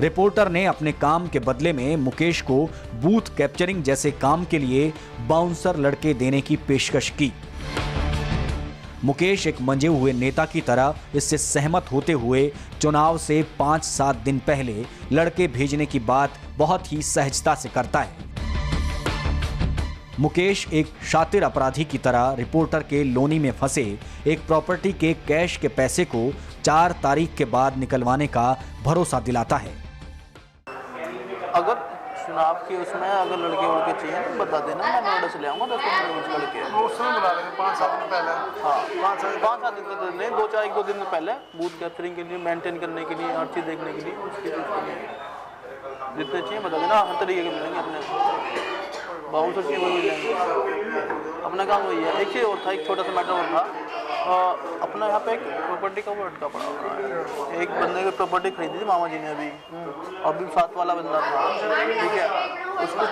रिपोर्टर ने अपने काम के बदले में मुकेश को बूथ कैप्चरिंग जैसे काम के लिए बाउंसर लड़के देने की पेशकश की। मुकेश एक मंजे हुए नेता की तरह इससे सहमत होते हुए चुनाव से 5-7 दिन पहले लड़के भेजने की बात बहुत ही सहजता से करता है। मुकेश एक शातिर अपराधी की तरह रिपोर्टर के लोनी में फंसे एक प्रॉपर्टी के कैश के पैसे को 4 तारीख के बाद निकलवाने का भरोसा दिलाता है।
अगर चुनाव के उसमें अगर लड़के चाहिए तो बता देना, मैं ऑर्डर से ले आऊँगा 10-15 लड़के।
उस समय बुला लेंगे 5-7 दिन पहले।
हाँ 5-7 दिन तो नहीं, 2-1-2 दिन पहले बूथ कैप्चरिंग के लिए, मेंटेन करने के लिए, हर चीज़ देखने के लिए, उसके लिए जितने चाहिए बता देना। हर तरीके के मिलेंगे अपने बाउंसर चाहिए वो मिल जाएंगे। अपना काम वही है। एक चीज़ और था, एक छोटा सा मैटर और था, अपना यहाँ पे एक प्रॉपर्टी का वो अटका पड़ा हुआ है। एक बंदे की प्रॉपर्टी खरीदी थी मामा जी ने अभी साथ वाला बंदा था, ठीक है, उसको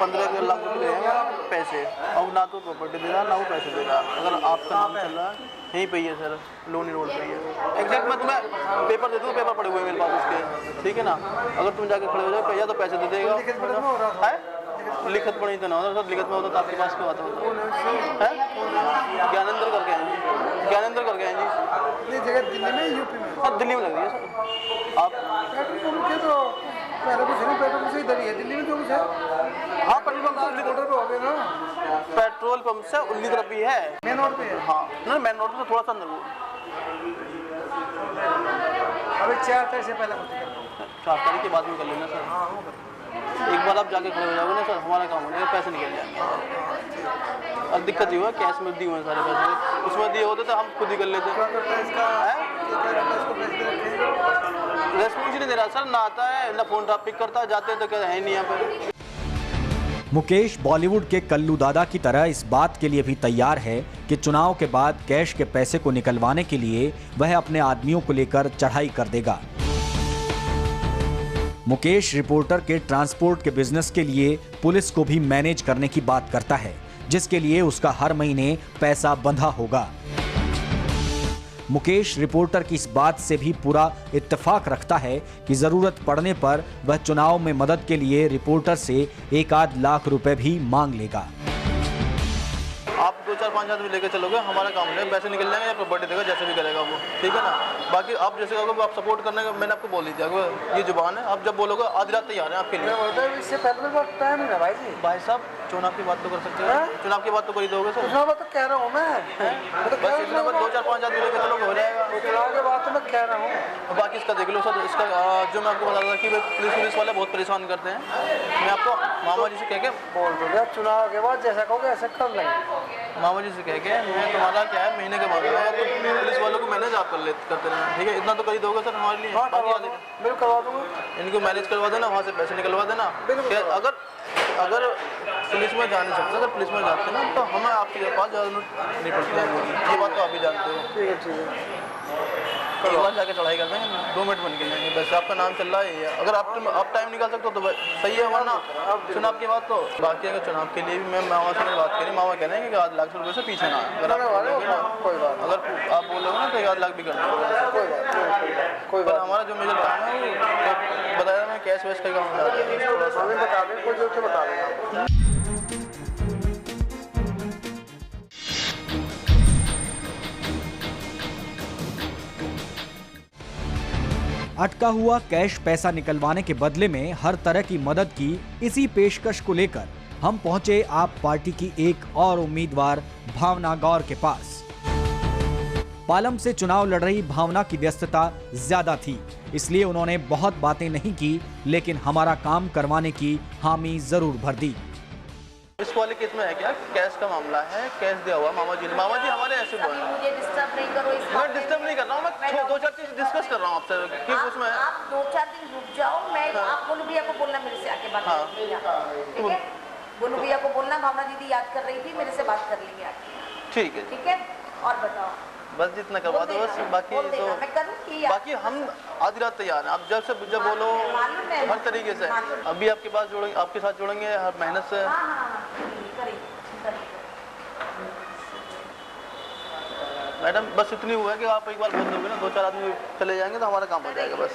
15 लाख रुपये हैं पैसे, अब ना तो प्रॉपर्टी दे रहा ना वो पैसे दे रहा। अगर आपका नाम चल रहा है यहीं पे ही है सर, लोनी रोड पे ही है। एग्जैक्ट मैं तुम्हें पेपर दे दूँ, पेपर पड़े हुए मेरे पास उसके, ठीक है ना। अगर तुम जाके खड़े हो जाओ या तो पैसे दे देगा, लिखत पड़ी तो ना होता सर, लिखत में होता तो आपके पास क्यों आता होता है? ज्ञानेंद्र करके हैं जी, ज्ञानेंद्र करके हैं जी।
ये जगह दिल्ली में यूपी में?
हाँ दिल्ली में लग रही है सर। आप
तो पहले कुछ नहीं, पेट्रोल पंप से इधर ही है, दिल्ली में जो कुछ है।
हाँ पेट्रोल पंप से उल्ली तरफ
हो गए ना,
पेट्रोल पंप से उल्ली तरफ ही है,
मेन रोड पे है।
हाँ नहीं, मेन रोड से थोड़ा सा अंदर।
अभी 4 तारीख से पहले
4 तारीख के बाद में कर लेना सर। एक बार आप जाके खड़े हो जाओगे ना सर, हमारा काम हो जाएगा, पैसे निकल जाएंगे। अब दिक्कत ये हुआ कैश में दिए हुए सारे पैसे, उसमें दिए होते तो हम खुद ही कर लेते। रेस्पॉन्स नहीं दे रहा सर, ना आता है ना फोन पिक करता है, जाते हैं तो क्या है नहीं यहाँ पे।
मुकेश बॉलीवुड के कल्लू दादा की तरह इस बात के लिए भी तैयार है कि चुनाव के बाद कैश के पैसे को निकलवाने के लिए वह अपने आदमियों को लेकर चढ़ाई कर देगा। मुकेश रिपोर्टर के ट्रांसपोर्ट के बिजनेस के लिए पुलिस को भी मैनेज करने की बात करता है, जिसके लिए उसका हर महीने पैसा बंधा होगा। मुकेश रिपोर्टर की इस बात से भी पूरा इत्तेफाक रखता है कि जरूरत पड़ने पर वह चुनाव में मदद के लिए रिपोर्टर से 1-8 लाख रुपए भी मांग लेगा।
आप 2-4-5 आदमी लेकर चलोगे, हमारा काम है, पैसे निकल जाएंगे या प्रॉपर्टी देगा, जैसे भी करेगा वो, ठीक है ना। बाकी आप जैसे कहोगे आप सपोर्ट करने का, मैंने आपको बोल दी थी, ये जुबान है, आप जब बोलोगे आधी रात तैयार है आपके लिए।
इससे पहले तो टाइम है भाई जी।
भाई साहब चुनाव की बात तो कर सकते हैं, चुनाव की बात तो कर ही दोगे सर।
चुनाव तो कह रहा हूँ मैं,
बस इतना 2-4-5 आदमी लेकर चलोगे हो जाएगा।
चुनाव के बाद तो मैं कह रहा हूँ।
बाकी इसका देख लो सर, इसका जो मैं आपको बता रहा था कि पुलिस वाले बहुत परेशान करते हैं। मैं आपको मामा जी से कह के
बोल दूँगा, चुनाव के बाद जैसा कहोगे ऐसा कर लेंगे।
मामा जी से कह के मैं तुम्हारा क्या है महीने के बाद तो पुलिस वालों को मैनेज आप करते रहना, ठीक है। इतना तो कर ही दोगे सर हमारे लिए।
बिल्कुल करवा दूँगा,
इनको मैनेज करवा देना, वहाँ से पैसे निकलवा देना। अगर पुलिस में जा नहीं सकते, अगर पुलिस में जाते ना तो हमें आपके पास नहीं पड़ती है, ये बात तो आप भी जानते हो।
ठीक है।
एक बार जाके चढ़ाई करते हैं, 2 मिनट बन के जाएंगे, वैसे आपका नाम चल रहा है। अगर आप टाइम निकाल सकते हो तो सही है, वरना चुनाव की बात तो बाकी है। चुनाव के लिए भी मैं मामा से बात करी, मामा कह रहे हैं कि 1 लाख रुपये से पीछे ना। अगर आप बोलोगे ना तो 1 लाख भी कर देंगे, कोई बात। हमारा जो मेजर काम है वो बताया, मैं कैश वैश का काम बता दें, कोई जरूरत बता दें।
अटका हुआ कैश पैसा निकलवाने के बदले में हर तरह की मदद की इसी पेशकश को लेकर हम पहुंचे आप पार्टी की एक और उम्मीदवार भावना गौर के पास। पालम से चुनाव लड़ रही भावना की व्यस्तता ज्यादा थी, इसलिए उन्होंने बहुत बातें नहीं की, लेकिन हमारा काम करवाने की हामी जरूर भर दी।
इस वाले केस में है क्या, कैश का मामला है, कैश दिया हुआ मामा जी हमारे ऐसे बोल रहे हैं।
मुझे डिस्टर्ब नहीं करो,
मैं डिस्टर्ब नहीं कर रहा हूँ, मैं 2-4 चीज डिस्कस कर रहा हूँ आपसे कि उसमें
आप 2-4 दिन रुक जाओ। मैं आप बोलू भैया को बोलना मेरे से आके बात ठीक है। बोलू भैया को बोलना भावना दीदी याद कर रही थी, मेरे से बात कर लेंगे आके।
ठीक है।
और बताओ
बस जितना करवा दो, बस बाकी तो बाकी हम आधी रात तैयार हैं। आप जब बोलो हर तरीके से अभी आपके पास जोड़ेंगे, आपके साथ जोड़ेंगे हर मेहनत से। मैडम बस इतनी हुआ है कि आप एक बार बोल दोगे ना, 2-4 आदमी चले जाएंगे तो हमारा काम हो जाएगा बस।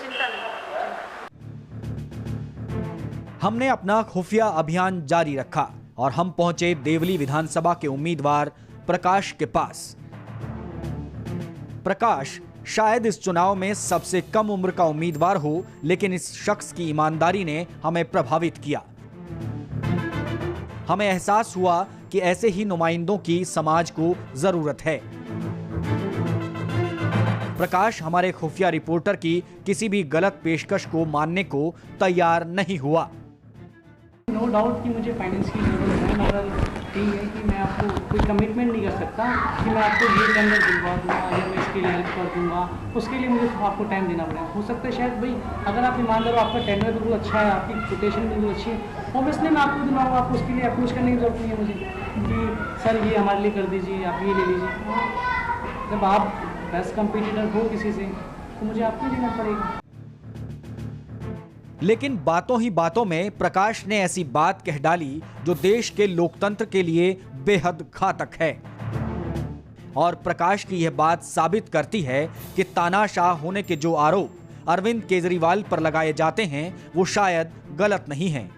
हमने अपना खुफिया अभियान जारी रखा और हम पहुंचे देवली विधानसभा के उम्मीदवार प्रकाश के पास। प्रकाश शायद इस चुनाव में सबसे कम उम्र का उम्मीदवार हो, लेकिन इस शख्स की ईमानदारी ने हमें प्रभावित किया। हमें एहसास हुआ कि ऐसे ही नुमाइंदों की समाज को जरूरत है। प्रकाश हमारे खुफिया रिपोर्टर की किसी भी गलत पेशकश को मानने को तैयार नहीं हुआ।
नो डाउट कि मुझे फाइनेंस की जरूरत है, मगर ठीक है कि मैं आपको कोई कमिटमेंट नहीं कर सकता कि मैं आपको ये टेंडर दिलवा दूँगा या मैं इसके लिए हेल्प कर दूँगा। उसके लिए मुझे आपको टाइम देना पड़ेगा। हो सकता है शायद भाई अगर आप ईमानदार हो, आपका टेंडर बिल्कुल अच्छा है, आपकी कोटेशन बिल्कुल अच्छी है, ऑब्वियसली मैं आपको दिलाऊँगा। आपको उसके लिए अप्रोच करने की जरूरत नहीं है मुझे कि सर ये हमारे लिए कर दीजिए, आप ये ले लीजिए। जब आप बेस्ट कंपटीटर हो किसी से तो मुझे आपको देना पड़ेगा।
लेकिन बातों ही बातों में प्रकाश ने ऐसी बात कह डाली जो देश के लोकतंत्र के लिए बेहद घातक है। और प्रकाश की यह बात साबित करती है कि तानाशाह होने के जो आरोप अरविंद केजरीवाल पर लगाए जाते हैं वो शायद गलत नहीं हैं।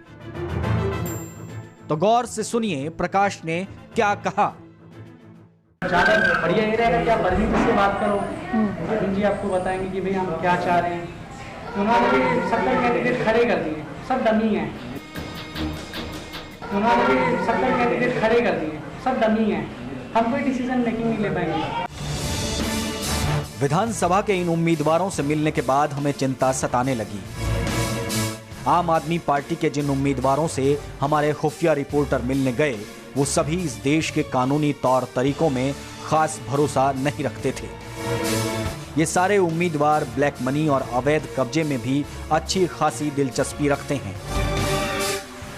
तो गौर से सुनिए प्रकाश ने क्या कहा।
बढ़िया ये रहेगा कि आप अरविंद से बात करो, अरविंद जी आपको बताएंगे कि भाई हम क्या चाह रहे हैं। उन्होंने 70 कैंडिडेट खड़े कर दिए, सब डमी हैं। उन्होंने 70 कैंडिडेट खड़े कर दिए, सब डमी हैं। हम कोई डिसीजन मेकिंग नहीं ले पाएंगे।
विधानसभा के इन उम्मीदवारों से मिलने के बाद हमें चिंता सताने लगी। आम आदमी पार्टी के जिन उम्मीदवारों से हमारे खुफिया रिपोर्टर मिलने गए वो सभी इस देश के कानूनी तौर तरीकों में खास भरोसा नहीं रखते थे। ये सारे उम्मीदवार ब्लैक मनी और अवैध कब्जे में भी अच्छी खासी दिलचस्पी रखते हैं।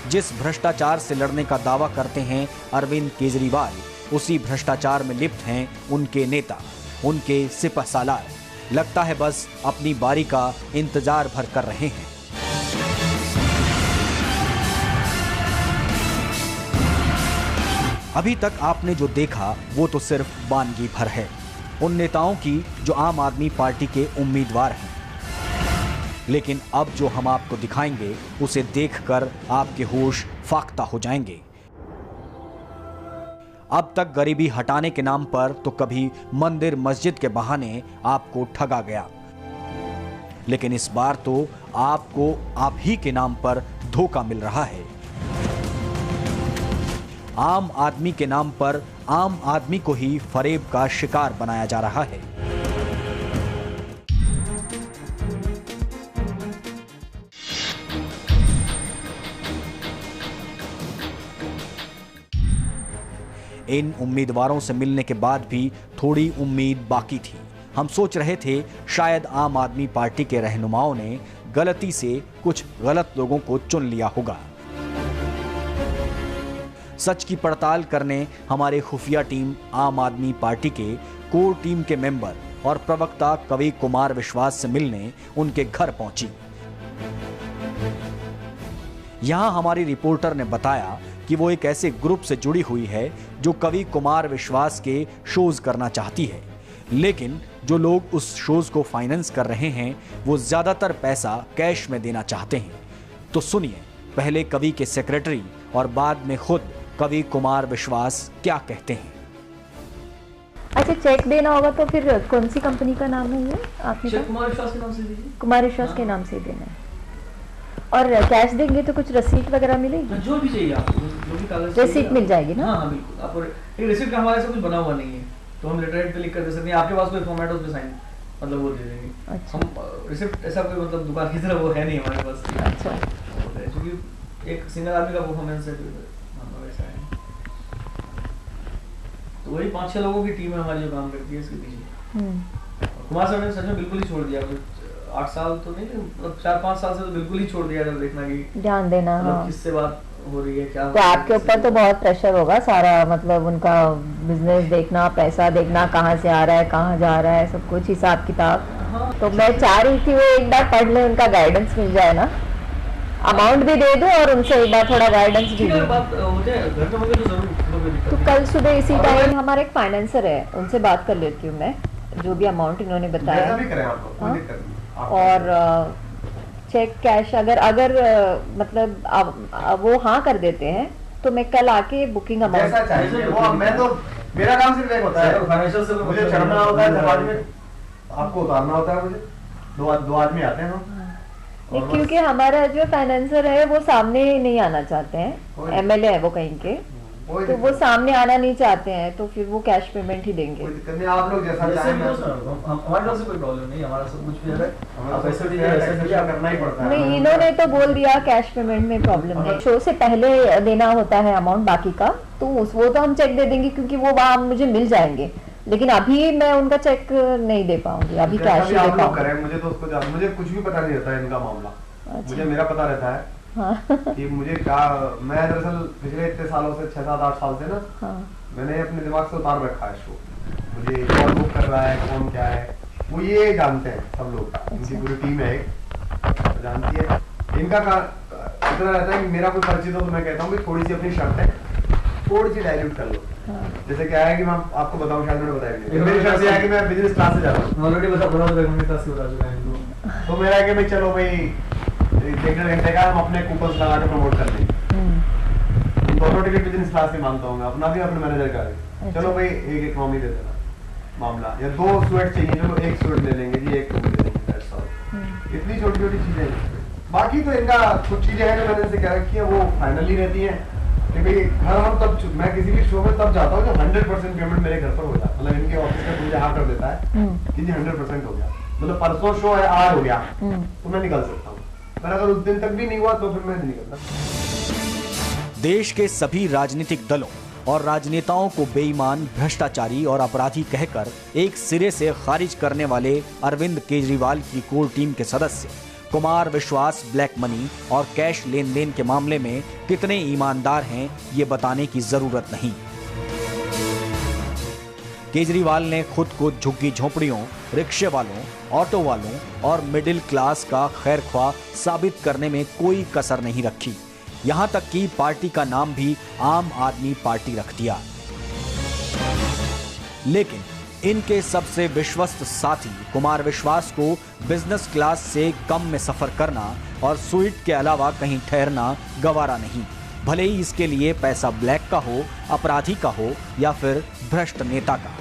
जिस भ्रष्टाचार से लड़ने का दावा करते हैं अरविंद केजरीवाल, उसी भ्रष्टाचार में लिप्त हैं उनके नेता, उनके सिपहसालार। लगता है बस अपनी बारी का इंतजार भर कर रहे हैं। अभी तक आपने जो देखा वो तो सिर्फ बानगी भर है। उन नेताओं की जो आम आदमी पार्टी के उम्मीदवार हैं। लेकिन अब जो हम आपको दिखाएंगे उसे देखकर आपके होश फाख्ता हो जाएंगे। अब तक गरीबी हटाने के नाम पर तो कभी मंदिर मस्जिद के बहाने आपको ठगा गया, लेकिन इस बार तो आपको आप ही के नाम पर धोखा मिल रहा है। आम आदमी के नाम पर आम आदमी को ही फरेब का शिकार बनाया जा रहा है। इन उम्मीदवारों से मिलने के बाद भी थोड़ी उम्मीद बाकी थी। हम सोच रहे थे शायद आम आदमी पार्टी के रहनुमाओं ने गलती से कुछ गलत लोगों को चुन लिया होगा। सच की पड़ताल करने हमारे खुफिया टीम आम आदमी पार्टी के कोर टीम के मेंबर और प्रवक्ता कवि कुमार विश्वास से मिलने उनके घर पहुंची। यहां हमारी रिपोर्टर ने बताया कि वो एक ऐसे ग्रुप से जुड़ी हुई है जो कवि कुमार विश्वास के शोज करना चाहती है, लेकिन जो लोग उस शोज को फाइनेंस कर रहे हैं वो ज्यादातर पैसा कैश में देना चाहते हैं। तो सुनिए पहले कवि के सेक्रेटरी और बाद में खुद कवि कुमार विश्वास क्या कहते हैं।
अच्छा, चेक देना होगा तो फिर कौन सी कंपनी का नाम है ये आपने कहा?
कुमार विश्वास के नाम से दीजिए।
कुमार विश्वास के नाम से देना है। और कैश देंगे तो कुछ रसीद वगैरह मिलेगी?
जो भी चाहिए आपको, जो भी कागज
रसीद मिल जाएगी ना?
हाँ बिल्कुल। आप एक रसीद का हमारे से कुछ बना हुआ नहीं है, तो हम लेटर पे लिख कर दे सकते हैं। आपके पास कोई फॉर्मेट है उस पे साइन मतलब वो दे देंगे।
अच्छा।
हम रिसिप्ट ऐसा कोई मतलब दुकान की तरह वो है नहीं हमारे पास।
अच्छा।
क्योंकि एक सिंगल आदमी का परफॉर्मेंस है वैसा है। तो वही 5-6 लोगों की टीम है हमारी जो काम करती है इसके पीछे। कुमार सर ने सच में बिल्कुल ही छोड़ दिया। 8 साल तो नहीं, मतलब 4-5 साल से तो बिल्कुल ही छोड़ दिया जब देखना कि
ध्यान देना।
मतलब किससे बात हो रही है क्या।
तो आपके ऊपर तो बहुत प्रेशर होगा सारा, मतलब उनका बिजनेस देखना, पैसा देखना, कहाँ से आ रहा है कहाँ जा रहा है, सब कुछ हिसाब किताब।
हाँ।
तो मैं चाह रही थी वो एक बार पढ़ ले, उनका गाइडेंस मिल जाए ना, अमाउंट भी दे दो और उनसे एक बार थोड़ा गाइडेंस भी दो। तो कल सुबह इसी टाइम हमारा एक फाइनेंसर है, उनसे बात कर लेती हूँ मैं, जो भी अमाउंट इन्होंने बताया। और चेक कैश अगर मतलब वो हाँ कर देते हैं तो मैं कल आके बुकिंग अमाउंट।
मैं तो मेरा काम सिर्फ एक होता है, मुझे चढ़ना होता है दरवाजे में, आपको उतारना होता है। मुझे दो आदमी आते हैं हम।
क्योंकि हमारा जो फाइनेंसर है वो सामने नहीं आना चाहते हैं, एमएलए है वो कहीं के, तो वो सामने आना नहीं चाहते हैं, तो फिर वो कैश पेमेंट ही देंगे।
आप लोग जैसा चाहें।
हमारे तरफ से कोई प्रॉब्लम नहीं, हमारा सब कुछ भी है, आप ऐसे दीजिए ऐसे करना ही पड़ता है।
नहीं, इन्होंने तो बोल दिया कैश पेमेंट में प्रॉब्लम नहीं, शो से पहले देना होता है अमाउंट बाकी का, तो वो तो हम चेक दे देंगे क्योंकि वो वहाँ मुझे मिल जाएंगे, लेकिन अभी मैं उनका चेक नहीं दे पाऊंगी, अभी कैश ही दे पाऊंगी।
मुझे तो उसको मुझे कुछ भी पता नहीं रहता है इनका मामला। मुझे मेरा पता रहता है कि मुझे क्या, मैं दरअसल पिछले इतने सालों से 6-7-8 साल से ना, मैंने अपने दिमाग से उतार रखा है शो। मुझे कौन बुक कर रहा है, कौन क्या है, वो ये जानते हैं सब लोग। इनकी पूरी टीम है एक जानती है। इनका इतना रहता है कि मेरा कोई परिचित हो तो मैं कहता हूँ कि थोड़ी सी अपनी शर्त है थोड़ी सी डाइल्यूट कर लो। जैसे क्या है कि मैं आपको बताऊं, शायद मैंने बताया नहीं, मेरी शर्त यह है कि मैं बिजनेस क्लास से जाता हूँ ऑलरेडी, बता क्लास से बता चुका है। तो मेरा है कि भाई चलो भाई 1-1.5 घंटे का हम अपने कूपन्स लगा के प्रमोट कर लेंगे। दोनों टिकट बिजनेस क्लास से मानता हूँ मैं, अपना भी अपने मैनेजर का भी। चलो भाई एक इकोनॉमी दे देना मामला, या 2 स्वेट चाहिए, चलो 1 स्वेट ले लेंगे जी, 1 टोपी दे देंगे। इतनी छोटी छोटी चीजें। बाकी तो इनका कुछ चीजें हैं जो मैंने इनसे क्या रखी है वो फाइनली रहती है कि भाई हर हम तब मैं किसी भी शो में तब जाता हूँ जब 100% पेमेंट मेरे घर पर हो जाए। मतलब इनके ऑफिस में मुझे हाँ कर देता है कि जी 100% हो गया, मतलब परसों शो है आज हो गया तो मैं निकल सकता हूँ, पर अगर उस दिन तक भी नहीं हुआ तो फिर मैं नहीं निकलता।
देश के सभी राजनीतिक दलों और राजनेताओं को बेईमान, भ्रष्टाचारी और अपराधी कहकर एक सिरे से खारिज करने वाले अरविंद केजरीवाल की कोर टीम के सदस्य कुमार विश्वास ब्लैक मनी और कैश लेन देन के मामले में कितने ईमानदार हैं ये बताने की जरूरत नहीं। केजरीवाल ने खुद को झुग्गी झोंपड़ियों, रिक्शे वालों, ऑटो वालों और मिडिल क्लास का खैरख्वाह साबित करने में कोई कसर नहीं रखी। यहां तक कि पार्टी का नाम भी आम आदमी पार्टी रख दिया। लेकिन इनके सबसे विश्वस्त साथी कुमार विश्वास को बिजनेस क्लास से कम में सफर करना और स्वीट के अलावा कहीं ठहरना गवारा नहीं, भले ही इसके लिए पैसा ब्लैक का हो, अपराधी का हो या फिर भ्रष्ट नेता का।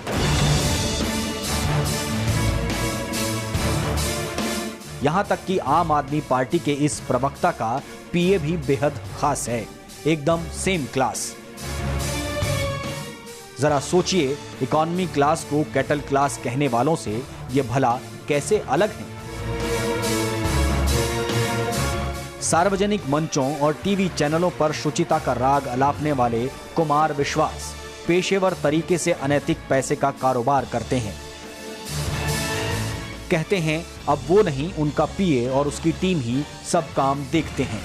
यहां तक कि आम आदमी पार्टी के इस प्रवक्ता का पीए भी बेहद खास है, एकदम सेम क्लास। जरा सोचिए, इकोनॉमी क्लास को कैटल क्लास कहने वालों से ये भला कैसे अलग हैं? सार्वजनिक मंचों और टीवी चैनलों पर शुचिता का राग अलापने वाले कुमार विश्वास पेशेवर तरीके से अनैतिक पैसे का कारोबार करते हैं। कहते हैं अब वो नहीं, उनका पीए और उसकी टीम ही सब काम देखते हैं।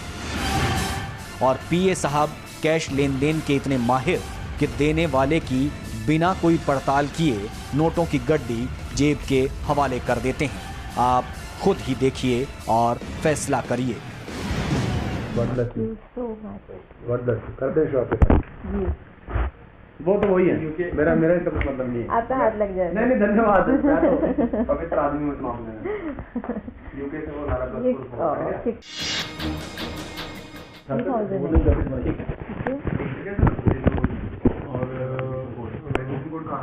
और पीए साहब कैश लेन देन के इतने माहिर कि देने वाले की बिना कोई पड़ताल किए नोटों की गड्डी जेब के हवाले कर देते हैं। आप खुद ही देखिए और फैसला करिए।
वो तो वही है, मेरा इसका कुछ मतलब नहीं है।
आपका हाथ लग जाए।
नहीं धन्यवाद। पवित्र आदमी इस मामले में यूके से वो सारा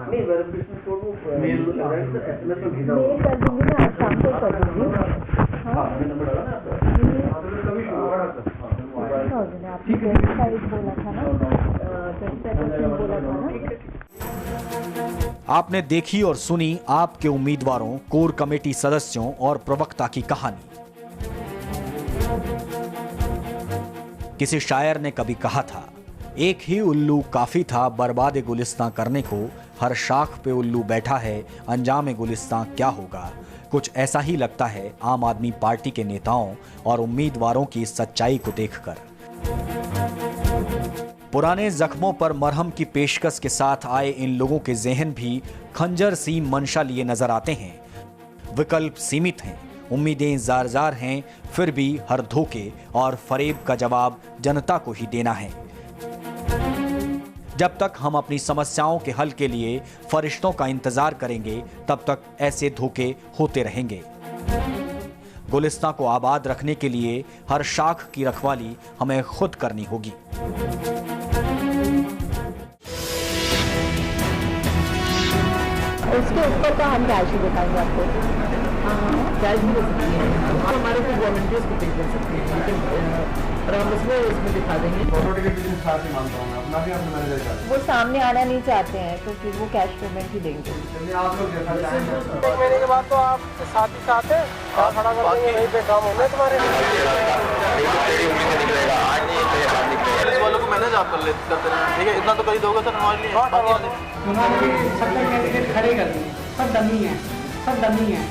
नहीं वेरिफिकेशन कोड वो मेल एसएमएस में भेजा हुआ
कर दूंगी मैं, आज शाम को कर दूंगी।
हां नंबर डाला ना आपका, कभी शुरू
आपने 25 बोला था ना, 25 बोला था ना।
आपने देखी और सुनी आपके उम्मीदवारों, कोर कमेटी सदस्यों और प्रवक्ता की कहानी। किसी शायर ने कभी कहा था, एक ही उल्लू काफी था बर्बाद गुलिस्तां करने को, हर शाख पे उल्लू बैठा है, अंजाम गुलिस्तां क्या होगा। कुछ ऐसा ही लगता है आम आदमी पार्टी के नेताओं और उम्मीदवारों की सच्चाई को देखकर। पुराने जख्मों पर मरहम की पेशकश के साथ आए इन लोगों के जहन भी खंजर सी मंशा लिए नजर आते हैं। विकल्प सीमित हैं, उम्मीदें जार-जार हैं, फिर भी हर धोखे और फरेब का जवाब जनता को ही देना है। जब तक हम अपनी समस्याओं के हल के लिए फरिश्तों का इंतजार करेंगे, तब तक ऐसे धोखे होते रहेंगे। गुलिस्तां को आबाद रखने के लिए हर शाख की रखवाली हमें खुद करनी होगी।
उसके ऊपर का हम कैश ही दिखाएंगे आपको।
कैश भी दे सकती हैं, हमारे को वॉलंटियर्स को पे कर सकते हैं, लेकिन और हम इसमें दिखा देंगे।
फोटो टिकट भी साथ ही मांगता हूँ, अपना भी अपने मैनेजर का।
वो सामने आना नहीं चाहते हैं तो फिर वो कैश पेमेंट ही देंगे।
चलिए आप लोग जैसा चाहें।
1 महीने के बाद तो आप साथ ही साथ है, खड़ा कर देंगे, वहीं पे काम होगा तुम्हारे।
पुलिस वालों को मैनेज आप कर लेते करते हैं, ठीक है, इतना तो कर ही दोगे सर हमारे लिए।
उन्होंने 70 कैंडिडेट खड़े कर दिए, सब डमी है, सब डमी है।